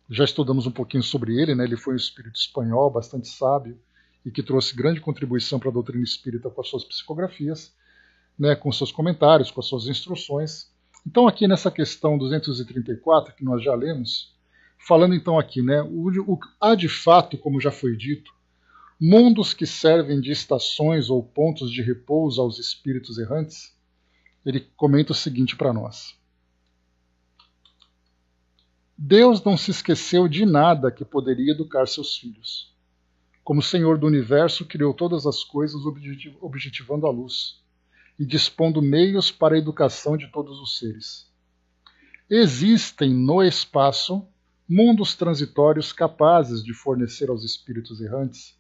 já estudamos um pouquinho sobre ele, né? Ele foi um espírito espanhol, bastante sábio, e que trouxe grande contribuição para a doutrina espírita com as suas psicografias, né? Com seus comentários, com as suas instruções. Então aqui nessa questão 234, que nós já lemos, falando então aqui, né? Há de fato, como já foi dito, mundos que servem de estações ou pontos de repouso aos espíritos errantes. Ele comenta o seguinte para nós. Deus não se esqueceu de nada que poderia educar seus filhos. Como Senhor do Universo, criou todas as coisas objetivando a luz e dispondo meios para a educação de todos os seres. Existem no espaço mundos transitórios capazes de fornecer aos espíritos errantes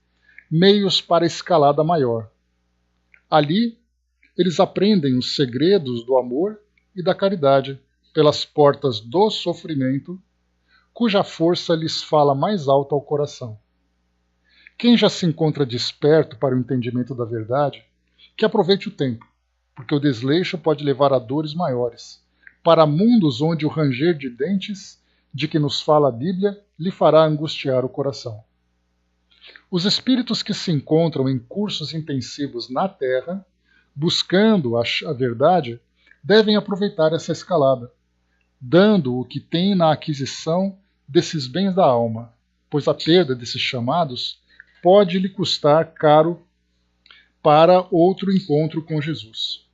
meios para a escalada maior. Ali, eles aprendem os segredos do amor e da caridade pelas portas do sofrimento, cuja força lhes fala mais alto ao coração. Quem já se encontra desperto para o entendimento da verdade, que aproveite o tempo, porque o desleixo pode levar a dores maiores, para mundos onde o ranger de dentes de que nos fala a Bíblia lhe fará angustiar o coração. Os espíritos que se encontram em cursos intensivos na Terra, buscando a verdade, devem aproveitar essa escalada, dando o que tem na aquisição desses bens da alma, pois a perda desses chamados pode lhe custar caro para outro encontro com Jesus.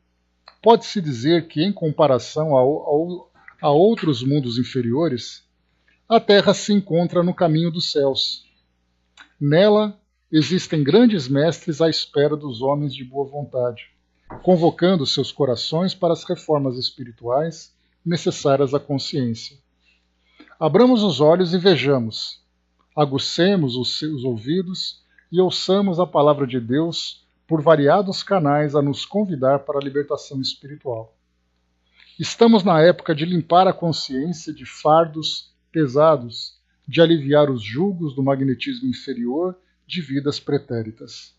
Pode-se dizer que, em comparação a outros mundos inferiores, a Terra se encontra no caminho dos céus. Nela existem grandes mestres à espera dos homens de boa vontade, convocando seus corações para as reformas espirituais necessárias à consciência. Abramos os olhos e vejamos, agucemos os ouvidos e ouçamos a palavra de Deus por variados canais a nos convidar para a libertação espiritual. Estamos na época de limpar a consciência de fardos pesados, de aliviar os julgos do magnetismo inferior de vidas pretéritas.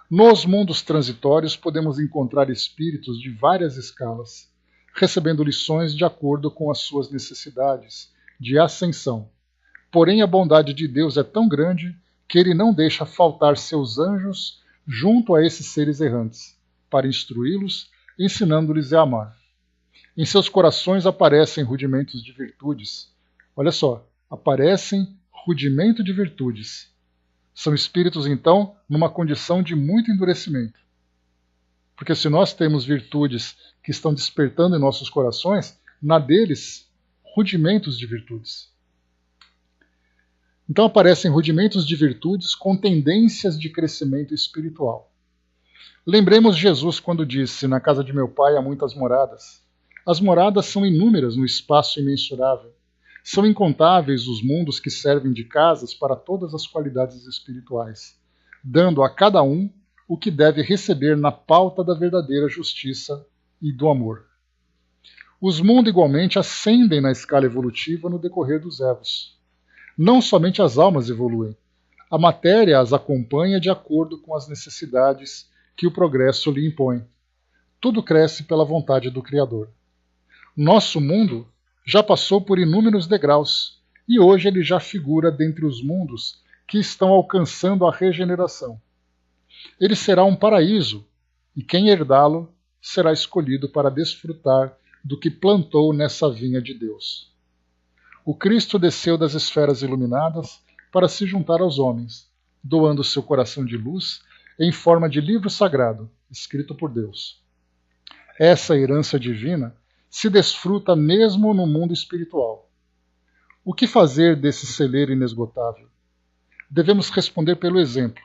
Nos mundos transitórios podemos encontrar espíritos de várias escalas, recebendo lições de acordo com as suas necessidades de ascensão. Porém, a bondade de Deus é tão grande que ele não deixa faltar seus anjos junto a esses seres errantes, para instruí-los, ensinando-lhes a amar. Em seus corações aparecem rudimentos de virtudes. Olha só, aparecem rudimento de virtudes. São espíritos, então, numa condição de muito endurecimento. Porque se nós temos virtudes que estão despertando em nossos corações, na deles, rudimentos de virtudes. Então aparecem rudimentos de virtudes com tendências de crescimento espiritual. Lembremos Jesus quando disse, na casa de meu pai há muitas moradas. As moradas são inúmeras no espaço imensurável. São incontáveis os mundos que servem de casas para todas as qualidades espirituais, dando a cada um o que deve receber na pauta da verdadeira justiça e do amor. Os mundos igualmente ascendem na escala evolutiva no decorrer dos evos. Não somente as almas evoluem, a matéria as acompanha de acordo com as necessidades que o progresso lhe impõe. Tudo cresce pela vontade do Criador. Nosso mundo já passou por inúmeros degraus, e hoje ele já figura dentre os mundos que estão alcançando a regeneração. Ele será um paraíso, e quem herdá-lo será escolhido para desfrutar do que plantou nessa vinha de Deus. O Cristo desceu das esferas iluminadas para se juntar aos homens, doando seu coração de luz em forma de livro sagrado, escrito por Deus. Essa herança divina se desfruta mesmo no mundo espiritual. O que fazer desse celeiro inesgotável? devemos responder pelo exemplo,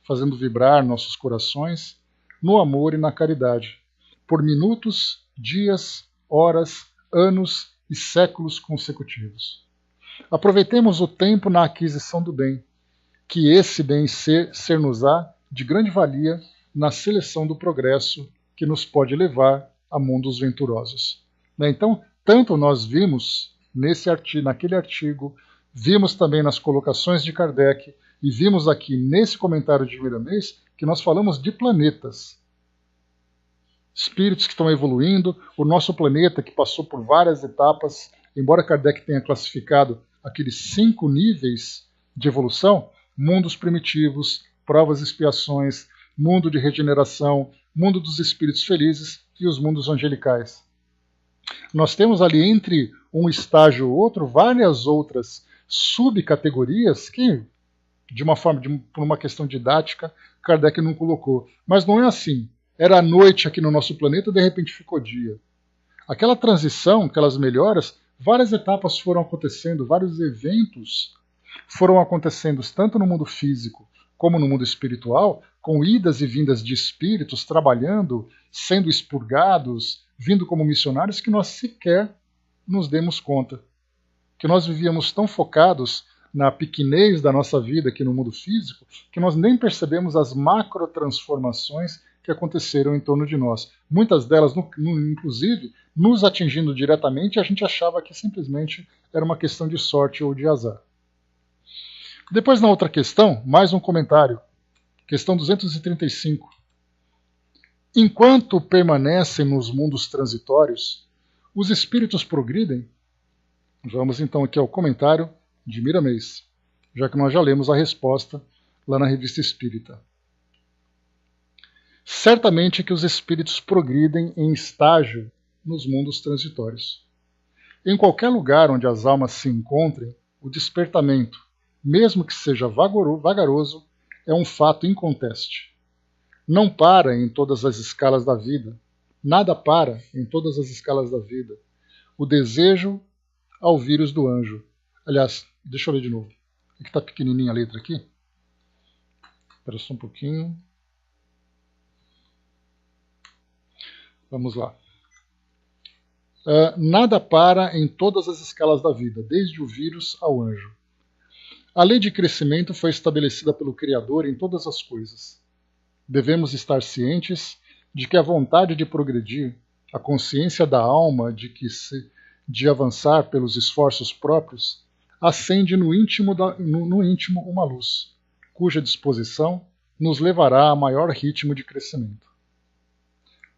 fazendo vibrar nossos corações no amor e na caridade, por minutos, dias, horas, anos e séculos consecutivos. Aproveitemos o tempo na aquisição do bem, que esse bem ser-nos-á de grande valia na seleção do progresso que nos pode levar a mundos venturosos. Então, tanto nós vimos naquele artigo, vimos também nas colocações de Kardec e vimos aqui nesse comentário de Miramês que nós falamos de planetas. Espíritos que estão evoluindo, o nosso planeta que passou por várias etapas, embora Kardec tenha classificado aqueles 5 níveis de evolução, mundos primitivos, provas e expiações, mundo de regeneração, mundo dos espíritos felizes e os mundos angelicais. Nós temos ali entre um estágio e outro várias outras subcategorias que, por uma questão didática, Kardec não colocou. Mas não é assim. Era noite aqui no nosso planeta e de repente ficou dia. Aquela transição, aquelas melhoras, várias etapas foram acontecendo, vários eventos foram acontecendo, tanto no mundo físico como no mundo espiritual, com idas e vindas de espíritos trabalhando, sendo expurgados, vindo como missionários, que nós sequer nos demos conta. Que nós vivíamos tão focados na pequenez da nossa vida aqui no mundo físico, que nós nem percebemos as macro-transformações que aconteceram em torno de nós. Muitas delas, inclusive, nos atingindo diretamente, a gente achava que simplesmente era uma questão de sorte ou de azar. Depois, na outra questão, mais um comentário. Questão 235. Enquanto permanecem nos mundos transitórios, os espíritos progridem? Vamos então aqui ao comentário de Miramês, já que nós já lemos a resposta lá na Revista Espírita. Certamente que os espíritos progridem em estágio nos mundos transitórios. Em qualquer lugar onde as almas se encontrem, o despertamento, mesmo que seja vagaroso, é um fato inconteste. Não para em todas as escalas da vida. Nada para em todas as escalas da vida. O desejo ao vírus do anjo. Aliás, deixa eu ler de novo. É que está pequenininha a letra aqui. Espera só um pouquinho. Vamos lá. Nada para em todas as escalas da vida, desde o vírus ao anjo. A lei de crescimento foi estabelecida pelo Criador em todas as coisas. Devemos estar cientes de que a vontade de progredir, a consciência da alma de avançar pelos esforços próprios, acende no íntimo uma luz, cuja disposição nos levará a maior ritmo de crescimento.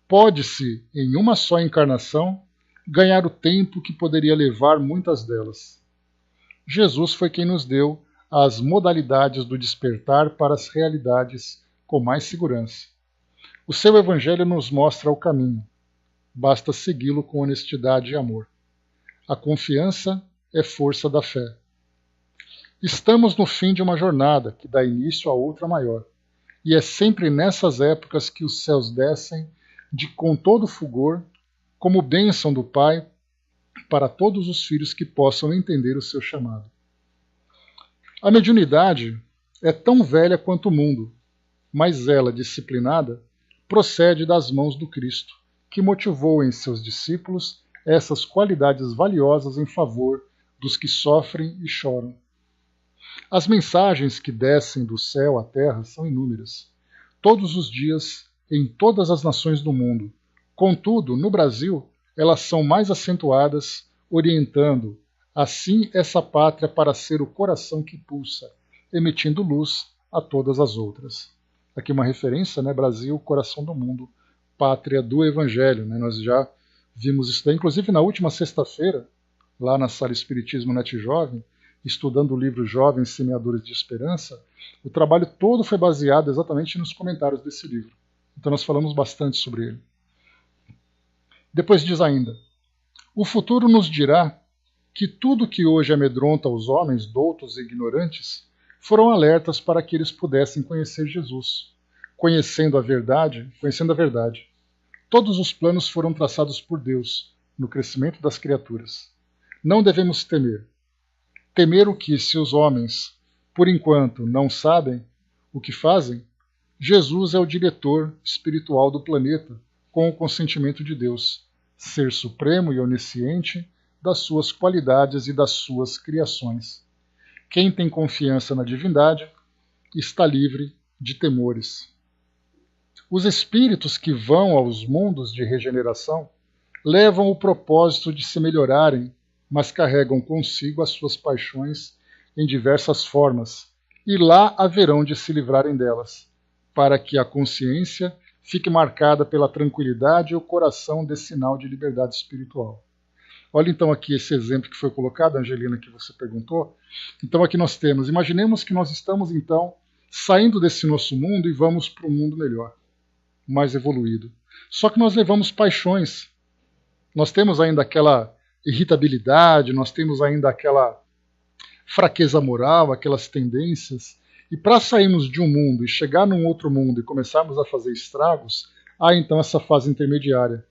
Pode-se, em uma só encarnação, ganhar o tempo que poderia levar muitas delas. Jesus foi quem nos deu as modalidades do despertar para as realidades com mais segurança. O seu Evangelho nos mostra o caminho. Basta segui-lo com honestidade e amor. A confiança é força da fé. Estamos no fim de uma jornada que dá início a outra maior. E é sempre nessas épocas que os céus descem com todo fulgor, como bênção do Pai, para todos os filhos que possam entender o seu chamado. A mediunidade é tão velha quanto o mundo, mas ela, disciplinada, procede das mãos do Cristo, que motivou em seus discípulos essas qualidades valiosas em favor dos que sofrem e choram. As mensagens que descem do céu à terra são inúmeras, todos os dias, em todas as nações do mundo. Contudo, no Brasil, elas são mais acentuadas, orientando assim essa pátria para ser o coração que pulsa, emitindo luz a todas as outras. Aqui uma referência, né? Brasil, coração do mundo, pátria do Evangelho. Né? Nós já vimos isso daí, inclusive na última sexta-feira, lá na Sala Espiritismo Net Jovem, estudando o livro Jovens Semeadores de Esperança, o trabalho todo foi baseado exatamente nos comentários desse livro. Então nós falamos bastante sobre ele. Depois diz ainda, o futuro nos dirá que tudo que hoje amedronta os homens doutos e ignorantes foram alertas para que eles pudessem conhecer Jesus. Conhecendo a verdade. Todos os planos foram traçados por Deus no crescimento das criaturas. Não devemos temer. Temer o que, se os homens por enquanto não sabem o que fazem, Jesus é o diretor espiritual do planeta, com o consentimento de Deus, ser supremo e onisciente das suas qualidades e das suas criações. Quem tem confiança na divindade está livre de temores. Os espíritos que vão aos mundos de regeneração levam o propósito de se melhorarem, mas carregam consigo as suas paixões em diversas formas, e lá haverão de se livrarem delas, para que a consciência fique marcada pela tranquilidade e o coração dê sinal de liberdade espiritual. Olha então aqui esse exemplo que foi colocado, Angelina, que você perguntou. Então aqui nós temos, imaginemos que nós estamos então saindo desse nosso mundo e vamos para um mundo melhor, mais evoluído. Só que nós levamos paixões. Nós temos ainda aquela irritabilidade, nós temos ainda aquela fraqueza moral, aquelas tendências. E para sairmos de um mundo e chegar num outro mundo e começarmos a fazer estragos, há então essa fase intermediária,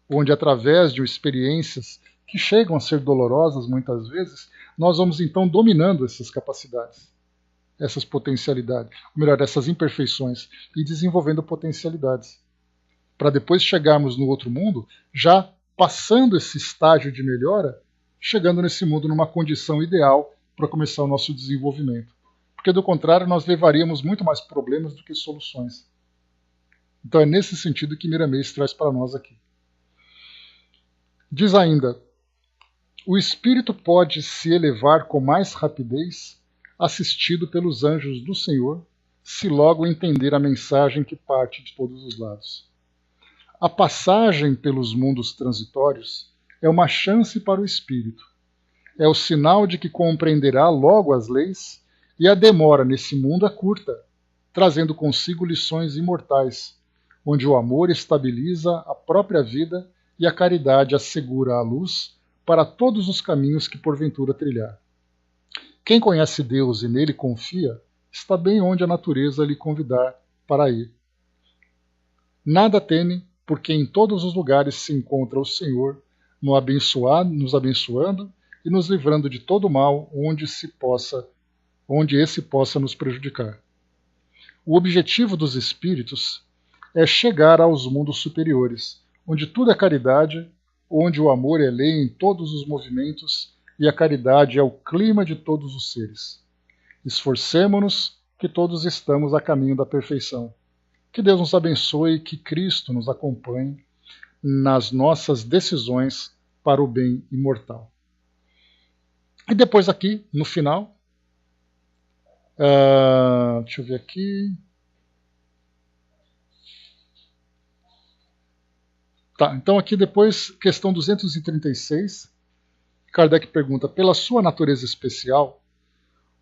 onde através de experiências que chegam a ser dolorosas muitas vezes, nós vamos então dominando essas capacidades, essas potencialidades, ou melhor, essas imperfeições, e desenvolvendo potencialidades, para depois chegarmos no outro mundo, já passando esse estágio de melhora, chegando nesse mundo numa condição ideal para começar o nosso desenvolvimento. Porque do contrário, nós levaríamos muito mais problemas do que soluções. Então é nesse sentido que Miramês traz para nós aqui. Diz ainda, o espírito pode se elevar com mais rapidez, assistido pelos anjos do Senhor, se logo entender a mensagem que parte de todos os lados. A passagem pelos mundos transitórios é uma chance para o espírito. É o sinal de que compreenderá logo as leis, e a demora nesse mundo é curta, trazendo consigo lições imortais, onde o amor estabiliza a própria vida e a caridade assegura a luz para todos os caminhos que porventura trilhar. Quem conhece Deus e nele confia, está bem onde a natureza lhe convidar para ir. Nada teme, porque em todos os lugares se encontra o Senhor, nos abençoando e nos livrando de todo mal onde esse possa nos prejudicar. O objetivo dos espíritos é chegar aos mundos superiores, onde tudo é caridade, onde o amor é lei em todos os movimentos e a caridade é o clima de todos os seres. Esforcemo-nos, que todos estamos a caminho da perfeição. Que Deus nos abençoe e que Cristo nos acompanhe nas nossas decisões para o bem imortal. E depois aqui, no final, deixa eu ver aqui. Tá, então aqui depois, questão 236, Kardec pergunta, pela sua natureza especial,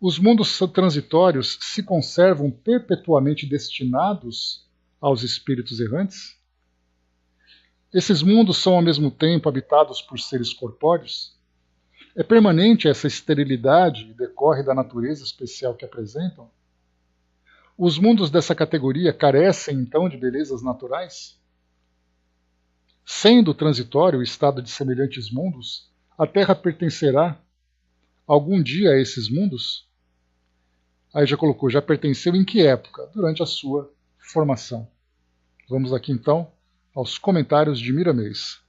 os mundos transitórios se conservam perpetuamente destinados aos espíritos errantes? Esses mundos são ao mesmo tempo habitados por seres corpóreos? É permanente essa esterilidade e decorre da natureza especial que apresentam? Os mundos dessa categoria carecem então de belezas naturais? Sendo transitório o estado de semelhantes mundos, a Terra pertencerá algum dia a esses mundos? Aí já colocou, já pertenceu em que época? Durante a sua formação. Vamos aqui então aos comentários de Miramês.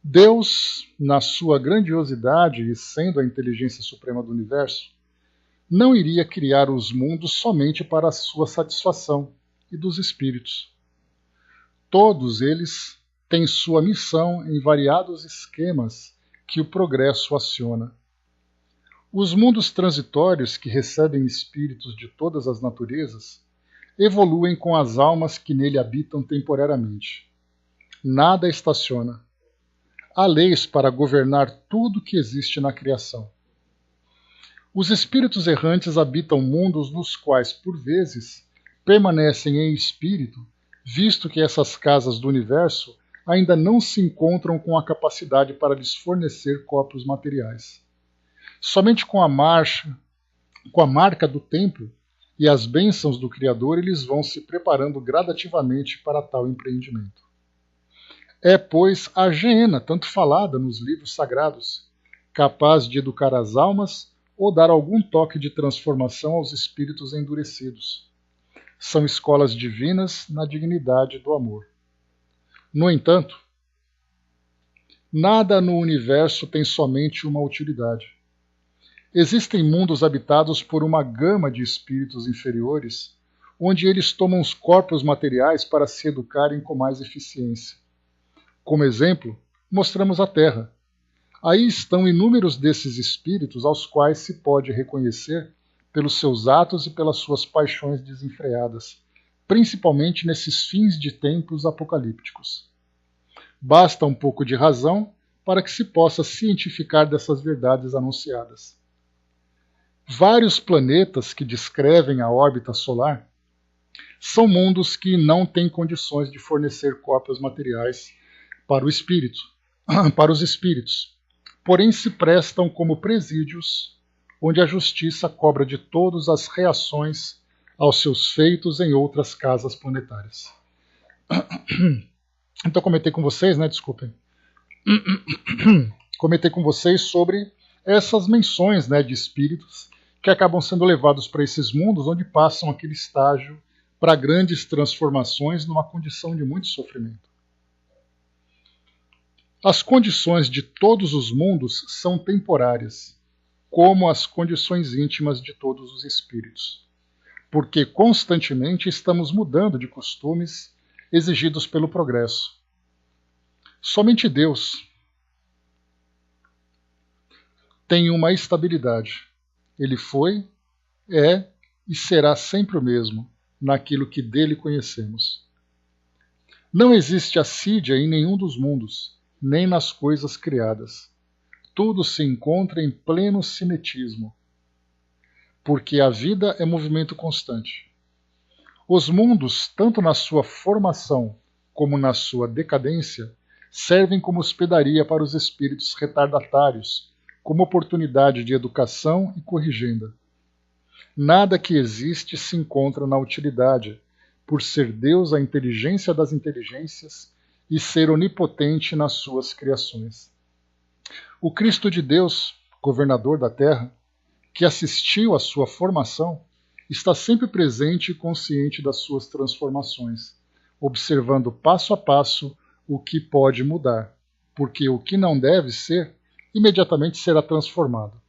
Deus, na sua grandiosidade e sendo a inteligência suprema do universo, não iria criar os mundos somente para a sua satisfação e dos espíritos. Todos eles têm sua missão em variados esquemas que o progresso aciona. Os mundos transitórios que recebem espíritos de todas as naturezas evoluem com as almas que nele habitam temporariamente. Nada estaciona. Há leis para governar tudo que existe na criação. Os espíritos errantes habitam mundos nos quais, por vezes, permanecem em espírito, visto que essas casas do universo ainda não se encontram com a capacidade para lhes fornecer corpos materiais. Somente com a marca do tempo e as bênçãos do Criador, eles vão se preparando gradativamente para tal empreendimento. É, pois, a geena, tanto falada nos livros sagrados, capaz de educar as almas ou dar algum toque de transformação aos espíritos endurecidos. São escolas divinas na dignidade do amor. No entanto, nada no universo tem somente uma utilidade. Existem mundos habitados por uma gama de espíritos inferiores, onde eles tomam os corpos materiais para se educarem com mais eficiência. Como exemplo, mostramos a Terra. Aí estão inúmeros desses espíritos aos quais se pode reconhecer pelos seus atos e pelas suas paixões desenfreadas, principalmente nesses fins de tempos apocalípticos. Basta um pouco de razão para que se possa cientificar dessas verdades anunciadas. Vários planetas que descrevem a órbita solar são mundos que não têm condições de fornecer corpos materiais para os espíritos, porém se prestam como presídios onde a justiça cobra de todos as reações aos seus feitos em outras casas planetárias. Então comentei com vocês, comentei com vocês sobre essas menções, de espíritos que acabam sendo levados para esses mundos onde passam aquele estágio para grandes transformações numa condição de muito sofrimento. As condições de todos os mundos são temporárias, como as condições íntimas de todos os espíritos, porque constantemente estamos mudando de costumes exigidos pelo progresso. Somente Deus tem uma estabilidade. Ele foi, é e será sempre o mesmo naquilo que dele conhecemos. Não existe assídia em nenhum dos mundos, nem nas coisas criadas. Tudo se encontra em pleno cinetismo, porque a vida é movimento constante. Os mundos, tanto na sua formação como na sua decadência, servem como hospedaria para os espíritos retardatários, como oportunidade de educação e corrigenda. Nada que existe se encontra na utilidade, por ser Deus a inteligência das inteligências e ser onipotente nas suas criações. O Cristo de Deus, governador da Terra, que assistiu à sua formação, está sempre presente e consciente das suas transformações, observando passo a passo o que pode mudar, porque o que não deve ser, imediatamente será transformado.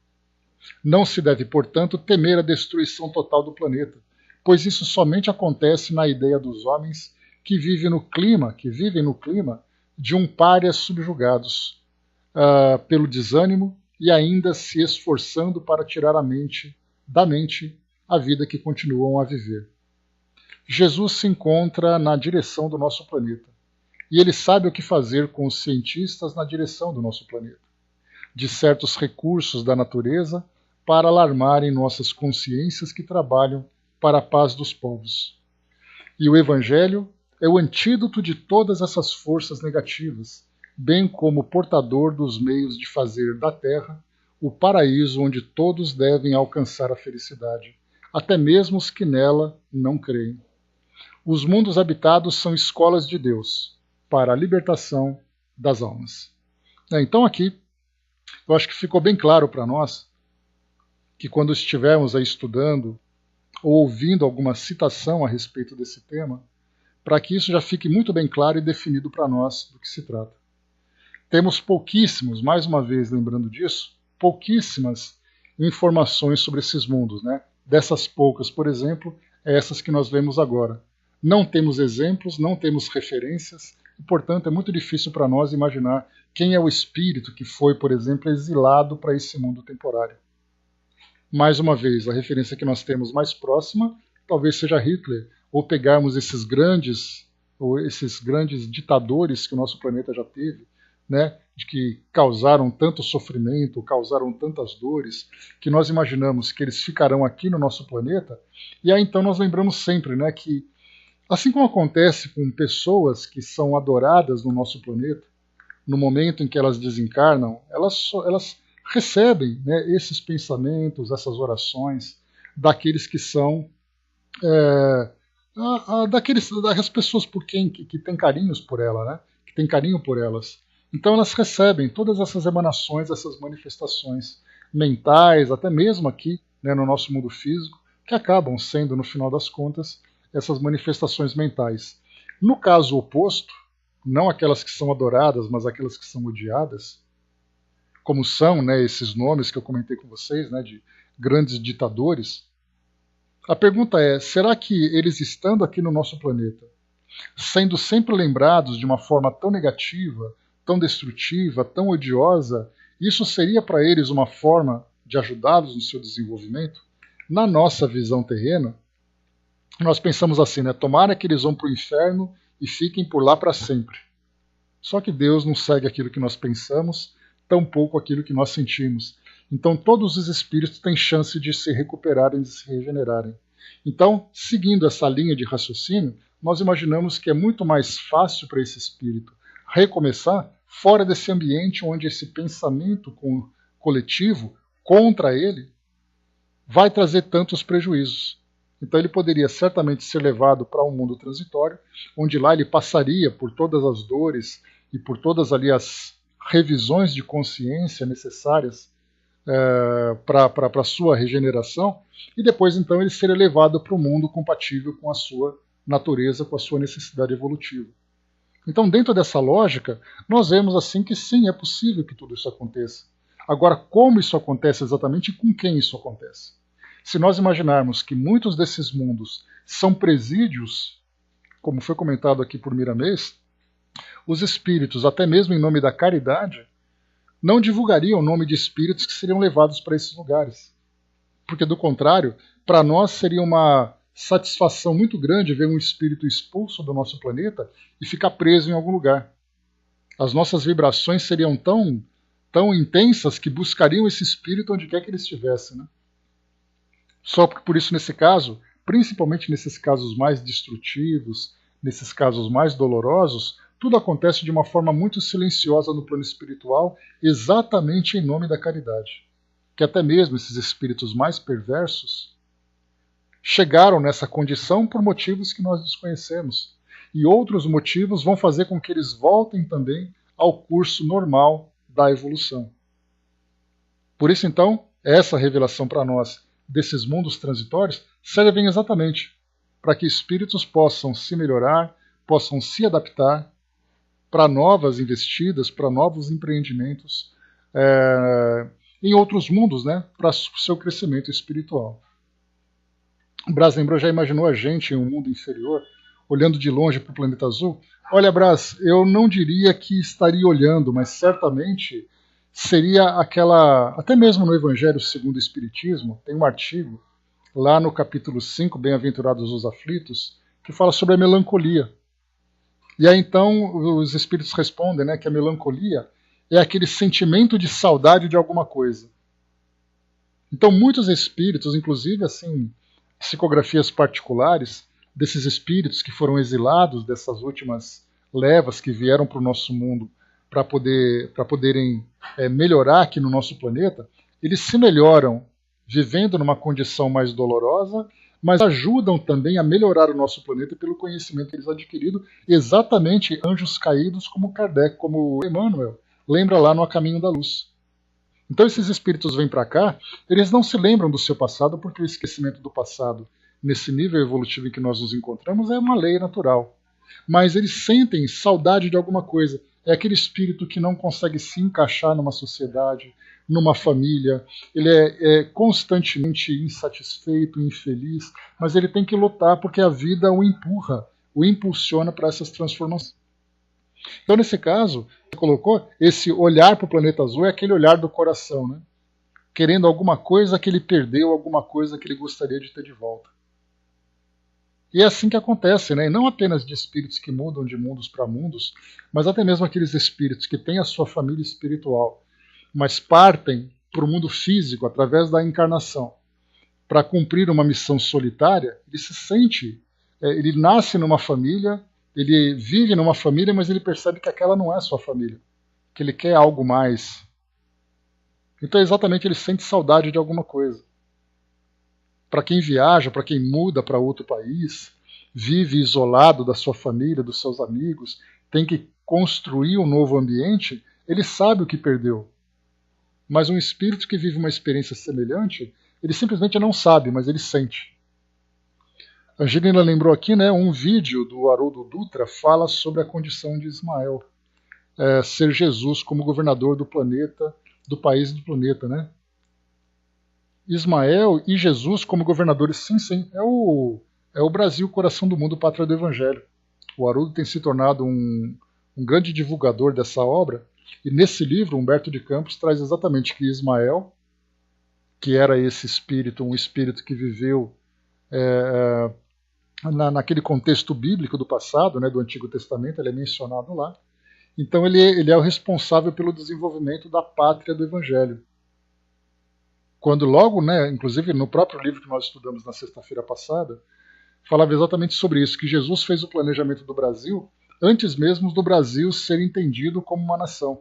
Não se deve, portanto, temer a destruição total do planeta, pois isso somente acontece na ideia dos homens que vivem no clima de um pária subjugados pelo desânimo e ainda se esforçando para tirar da mente a vida que continuam a viver. Jesus se encontra na direção do nosso planeta, e ele sabe o que fazer com os cientistas na direção do nosso planeta, de certos recursos da natureza para alarmarem nossas consciências que trabalham para a paz dos povos. E o Evangelho é o antídoto de todas essas forças negativas, bem como portador dos meios de fazer da Terra o paraíso onde todos devem alcançar a felicidade, até mesmo os que nela não creem. Os mundos habitados são escolas de Deus para a libertação das almas. Então aqui, eu acho que ficou bem claro para nós que quando estivermos aí estudando ou ouvindo alguma citação a respeito desse tema, para que isso já fique muito bem claro e definido para nós do que se trata. Temos pouquíssimos, mais uma vez lembrando disso, pouquíssimas informações sobre esses mundos, Dessas poucas, por exemplo, essas que nós vemos agora. Não temos exemplos, não temos referências, e, portanto, é muito difícil para nós imaginar quem é o espírito que foi, por exemplo, exilado para esse mundo temporário. Mais uma vez, a referência que nós temos mais próxima talvez seja Hitler, ou pegarmos esses grandes ditadores que o nosso planeta já teve, de que causaram tanto sofrimento, causaram tantas dores, que nós imaginamos que eles ficarão aqui no nosso planeta, e aí então nós lembramos sempre que, assim como acontece com pessoas que são adoradas no nosso planeta, no momento em que elas desencarnam, elas recebem esses pensamentos, essas orações daqueles que são das pessoas por quem que têm carinhos por ela, que têm carinho por elas. Então elas recebem todas essas emanações, essas manifestações mentais, até mesmo aqui, né, no nosso mundo físico, que acabam sendo, no final das contas, essas manifestações mentais. No caso oposto, não aquelas que são adoradas, mas aquelas que são odiadas, como são, né, esses nomes que eu comentei com vocês, né, de grandes ditadores, a pergunta é, será que eles estando aqui no nosso planeta, sendo sempre lembrados de uma forma tão negativa, tão destrutiva, tão odiosa, isso seria para eles uma forma de ajudá-los no seu desenvolvimento? Na nossa visão terrena, nós pensamos assim, né? Tomara que eles vão para o inferno e fiquem por lá para sempre. Só que Deus não segue aquilo que nós pensamos, tampouco aquilo que nós sentimos. Então todos os espíritos têm chance de se recuperarem, de se regenerarem. Então, seguindo essa linha de raciocínio, nós imaginamos que é muito mais fácil para esse espírito recomeçar fora desse ambiente onde esse pensamento coletivo contra ele vai trazer tantos prejuízos. Então ele poderia certamente ser levado para um mundo transitório, onde lá ele passaria por todas as dores e por todas ali as revisões de consciência necessárias para a sua regeneração, e depois então ele seria levado para o mundo compatível com a sua natureza, com a sua necessidade evolutiva. Então, dentro dessa lógica, nós vemos assim que sim, é possível que tudo isso aconteça. Agora, como isso acontece exatamente e com quem isso acontece? Se nós imaginarmos que muitos desses mundos são presídios, como foi comentado aqui por Miramês, os espíritos, até mesmo em nome da caridade, não divulgariam o nome de espíritos que seriam levados para esses lugares. Porque, do contrário, para nós seria uma satisfação muito grande ver um espírito expulso do nosso planeta e ficar preso em algum lugar. As nossas vibrações seriam tão intensas que buscariam esse espírito onde quer que ele estivesse, né? Só que por isso, nesse caso, principalmente nesses casos mais destrutivos, nesses casos mais dolorosos, tudo acontece de uma forma muito silenciosa no plano espiritual, exatamente em nome da caridade. Que até mesmo esses espíritos mais perversos chegaram nessa condição por motivos que nós desconhecemos. E outros motivos vão fazer com que eles voltem também ao curso normal da evolução. Por isso, então, essa revelação para nós desses mundos transitórios servem exatamente para que espíritos possam se melhorar, possam se adaptar para novas investidas, para novos empreendimentos em outros mundos, né, para o seu crescimento espiritual. Brás, lembrou, já imaginou a gente em um mundo inferior, olhando de longe para o planeta azul? Olha, Brás, eu não diria que estaria olhando, mas certamente seria aquela... Até mesmo no Evangelho segundo o Espiritismo, tem um artigo, lá no capítulo 5, Bem-aventurados os aflitos, que fala sobre a melancolia. E aí então os espíritos respondem, né, que a melancolia é aquele sentimento de saudade de alguma coisa. Então muitos espíritos, inclusive assim, psicografias particulares desses espíritos que foram exilados, dessas últimas levas que vieram para o nosso mundo para poderem melhorar aqui no nosso planeta, eles se melhoram vivendo numa condição mais dolorosa, mas ajudam também a melhorar o nosso planeta pelo conhecimento que eles adquiriram, exatamente anjos caídos como Kardec, como Emmanuel, lembra lá no A Caminho da Luz. Então esses espíritos vêm para cá, eles não se lembram do seu passado, porque o esquecimento do passado, nesse nível evolutivo em que nós nos encontramos, é uma lei natural. Mas eles sentem saudade de alguma coisa. É aquele espírito que não consegue se encaixar numa sociedade, numa família, ele é constantemente insatisfeito, infeliz, mas ele tem que lutar porque a vida o empurra, o impulsiona para essas transformações. Então, nesse caso, você colocou, esse olhar para o planeta azul é aquele olhar do coração, né? Querendo alguma coisa que ele perdeu, alguma coisa que ele gostaria de ter de volta. E é assim que acontece, né? E não apenas de espíritos que mudam de mundos para mundos, mas até mesmo aqueles espíritos que têm a sua família espiritual, mas partem para o mundo físico através da encarnação para cumprir uma missão solitária. Ele se sente, ele nasce numa família, ele vive numa família, mas ele percebe que aquela não é a sua família, que ele quer algo mais. Então exatamente ele sente saudade de alguma coisa. Para quem viaja, para quem muda para outro país, vive isolado da sua família, dos seus amigos, tem que construir um novo ambiente, ele sabe o que perdeu. Mas um espírito que vive uma experiência semelhante, ele simplesmente não sabe, mas ele sente. A Angelina lembrou aqui, né, um vídeo do Haroldo Dutra fala sobre a condição de Ismael, ser Jesus como governador do planeta, do país e do planeta, né? Ismael e Jesus como governadores, sim, é o Brasil, coração do mundo, pátria do Evangelho. O Haroldo tem se tornado um grande divulgador dessa obra, e nesse livro, Humberto de Campos traz exatamente que Ismael, que era esse espírito, um espírito que viveu naquele contexto bíblico do passado, né, do Antigo Testamento, ele é mencionado lá. Então ele é o responsável pelo desenvolvimento da pátria do Evangelho. Quando logo, né, inclusive no próprio livro que nós estudamos na sexta-feira passada, falava exatamente sobre isso, que Jesus fez o planejamento do Brasil antes mesmo do Brasil ser entendido como uma nação.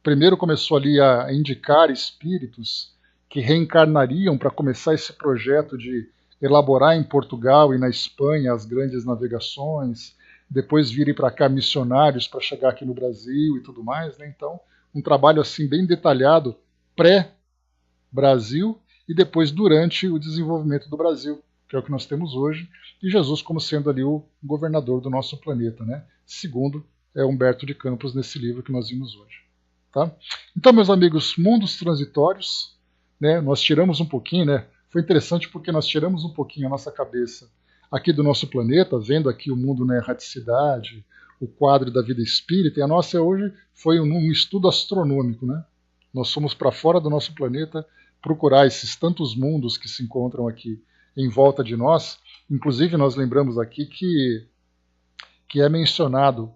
Primeiro começou ali a indicar espíritos que reencarnariam para começar esse projeto de elaborar em Portugal e na Espanha as grandes navegações, depois virem para cá missionários para chegar aqui no Brasil e tudo mais, né? Então, um trabalho assim bem detalhado pré-Brasil e depois durante o desenvolvimento do Brasil, que é o que nós temos hoje, e Jesus como sendo ali o governador do nosso planeta, né? Segundo Humberto de Campos nesse livro que nós vimos hoje. Tá? Então, meus amigos, mundos transitórios, né? Nós tiramos um pouquinho, né? Foi interessante porque nós tiramos um pouquinho a nossa cabeça aqui do nosso planeta, vendo aqui o mundo na erraticidade, o quadro da vida espírita, e a nossa hoje foi um estudo astronômico, né? Nós fomos para fora do nosso planeta procurar esses tantos mundos que se encontram aqui em volta de nós. Inclusive, nós lembramos aqui que é mencionado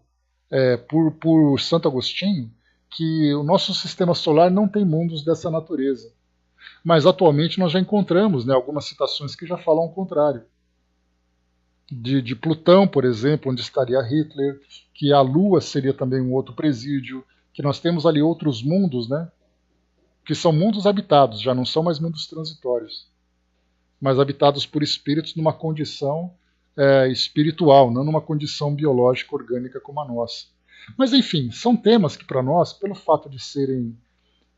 por Santo Agostinho que o nosso sistema solar não tem mundos dessa natureza. Mas atualmente nós já encontramos, né, algumas citações que já falam o contrário. De Plutão, por exemplo, onde estaria Hitler, que a Lua seria também um outro presídio, que nós temos ali outros mundos, né, que são mundos habitados, já não são mais mundos transitórios, mas habitados por espíritos numa condição espiritual, não numa condição biológica orgânica como a nossa. Mas enfim, são temas que para nós, pelo fato de serem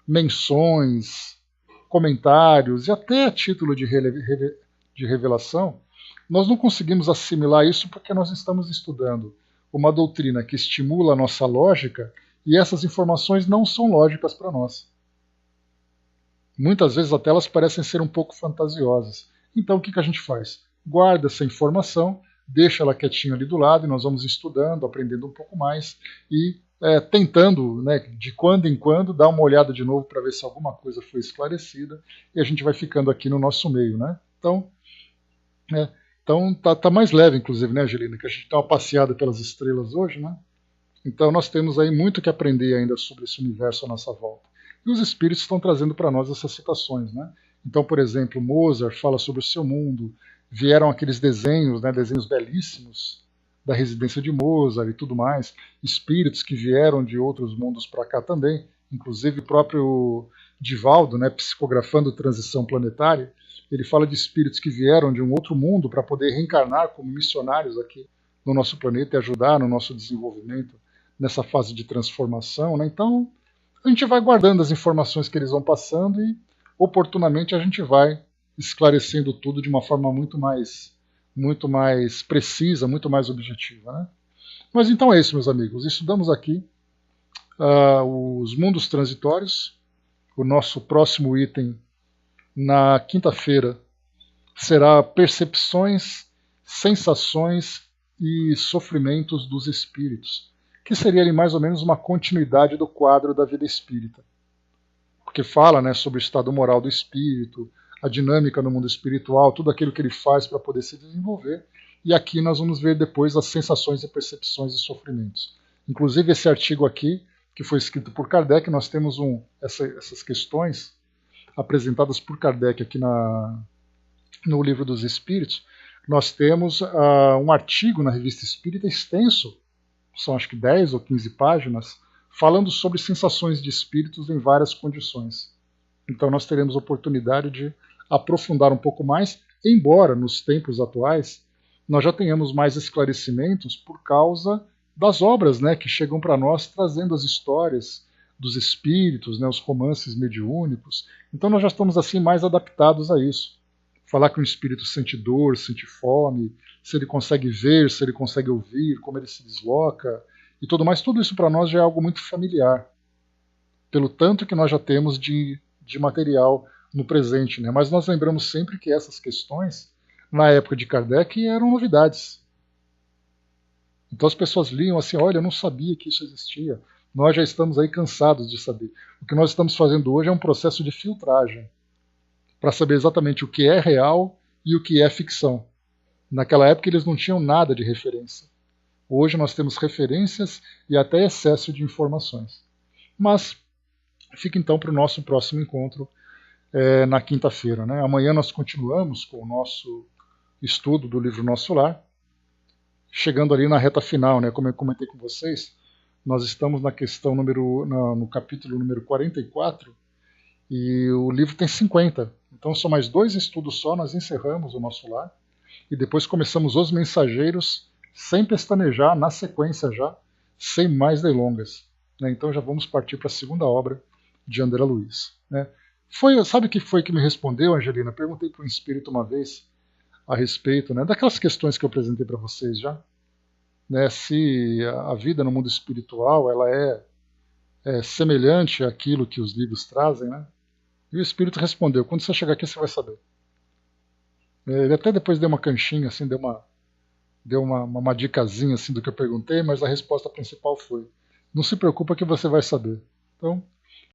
menções, comentários e até a título de revelação, nós não conseguimos assimilar isso porque nós estamos estudando uma doutrina que estimula a nossa lógica e essas informações não são lógicas para nós. Muitas vezes até elas parecem ser um pouco fantasiosas. Então o que a gente faz? Guarda essa informação, deixa ela quietinha ali do lado e nós vamos estudando, aprendendo um pouco mais e tentando, né, de quando em quando, dar uma olhada de novo para ver se alguma coisa foi esclarecida e a gente vai ficando aqui no nosso meio, né? Então tá mais leve, inclusive, né, Angelina, que a gente está uma passeada pelas estrelas hoje, né? Então nós temos aí muito que aprender ainda sobre esse universo à nossa volta. E os espíritos estão trazendo para nós essas citações, né? Então, por exemplo, Mozart fala sobre o seu mundo, vieram aqueles desenhos, né, desenhos belíssimos da residência de Mozart e tudo mais, espíritos que vieram de outros mundos para cá também, inclusive o próprio Divaldo, né, psicografando Transição Planetária, ele fala de espíritos que vieram de um outro mundo para poder reencarnar como missionários aqui no nosso planeta e ajudar no nosso desenvolvimento nessa fase de transformação, né? Então, a gente vai guardando as informações que eles vão passando e, oportunamente, a gente vai esclarecendo tudo de uma forma muito mais precisa, muito mais objetiva, né? Mas então é isso, meus amigos. Estudamos aqui os mundos transitórios. O nosso próximo item, na quinta-feira, será percepções, sensações e sofrimentos dos espíritos, que seria ali mais ou menos uma continuidade do quadro da vida espírita. Porque fala, né, sobre o estado moral do espírito, a dinâmica no mundo espiritual, tudo aquilo que ele faz para poder se desenvolver. E aqui nós vamos ver depois as sensações e percepções e sofrimentos. Inclusive esse artigo aqui, que foi escrito por Kardec, nós temos essas questões apresentadas por Kardec aqui no Livro dos Espíritos. Nós temos um artigo na Revista Espírita extenso, são acho que 10 ou 15 páginas, falando sobre sensações de espíritos em várias condições. Então nós teremos oportunidade de aprofundar um pouco mais, embora nos tempos atuais nós já tenhamos mais esclarecimentos por causa das obras, né, que chegam para nós trazendo as histórias dos espíritos, né, os romances mediúnicos. Então nós já estamos assim mais adaptados a isso. Falar que um espírito sente dor, sente fome, se ele consegue ver, se ele consegue ouvir, como ele se desloca e tudo mais, tudo isso para nós já é algo muito familiar, pelo tanto que nós já temos de material no presente. Né? Mas nós lembramos sempre que essas questões, na época de Kardec, eram novidades. Então as pessoas liam assim, olha, eu não sabia que isso existia. Nós já estamos aí cansados de saber. O que nós estamos fazendo hoje é um processo de filtragem, para saber exatamente o que é real e o que é ficção. Naquela época eles não tinham nada de referência. Hoje nós temos referências e até excesso de informações. Mas fica então para o nosso próximo encontro na quinta-feira. Né? Amanhã nós continuamos com o nosso estudo do livro Nosso Lar, chegando ali na reta final, né? Como eu comentei com vocês, nós estamos na questão no capítulo número 44 e o livro tem 50. Então são mais 2 estudos só, nós encerramos o Nosso Lar e depois começamos os Mensageiros sem pestanejar, na sequência já, sem mais delongas. Né? Então já vamos partir para a segunda obra de André Luiz. Né? Sabe o que foi que me respondeu, Angelina? Perguntei para um espírito uma vez a respeito, né, daquelas questões que eu apresentei para vocês já, né, se a vida no mundo espiritual ela é semelhante àquilo que os livros trazem, né? E o espírito respondeu: quando você chegar aqui você vai saber. Ele até depois deu uma canchinha, assim, deu uma dicasinha assim do que eu perguntei, mas a resposta principal foi: não se preocupa que você vai saber. Então